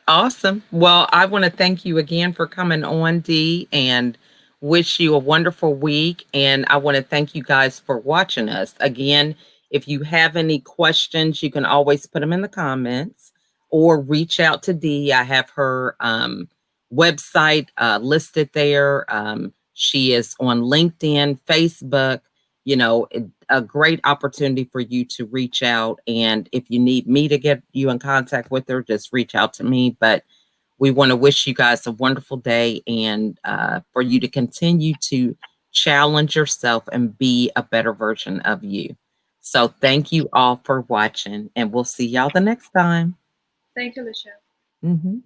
Awesome. Well, I want to thank you again for coming on, Dee, and wish you a wonderful week. And I want to thank you guys for watching us. Again, if you have any questions, you can always put them in the comments or reach out to Dee. I have her website listed there. She is on LinkedIn, Facebook, a great opportunity for you to reach out. And if you need me to get you in contact with her, just reach out to me. But we want to wish you guys a wonderful day, and for you to continue to challenge yourself, and be a better version of you. So thank you all for watching, and we'll see y'all the next time. Thank you, Lisha. Mhm.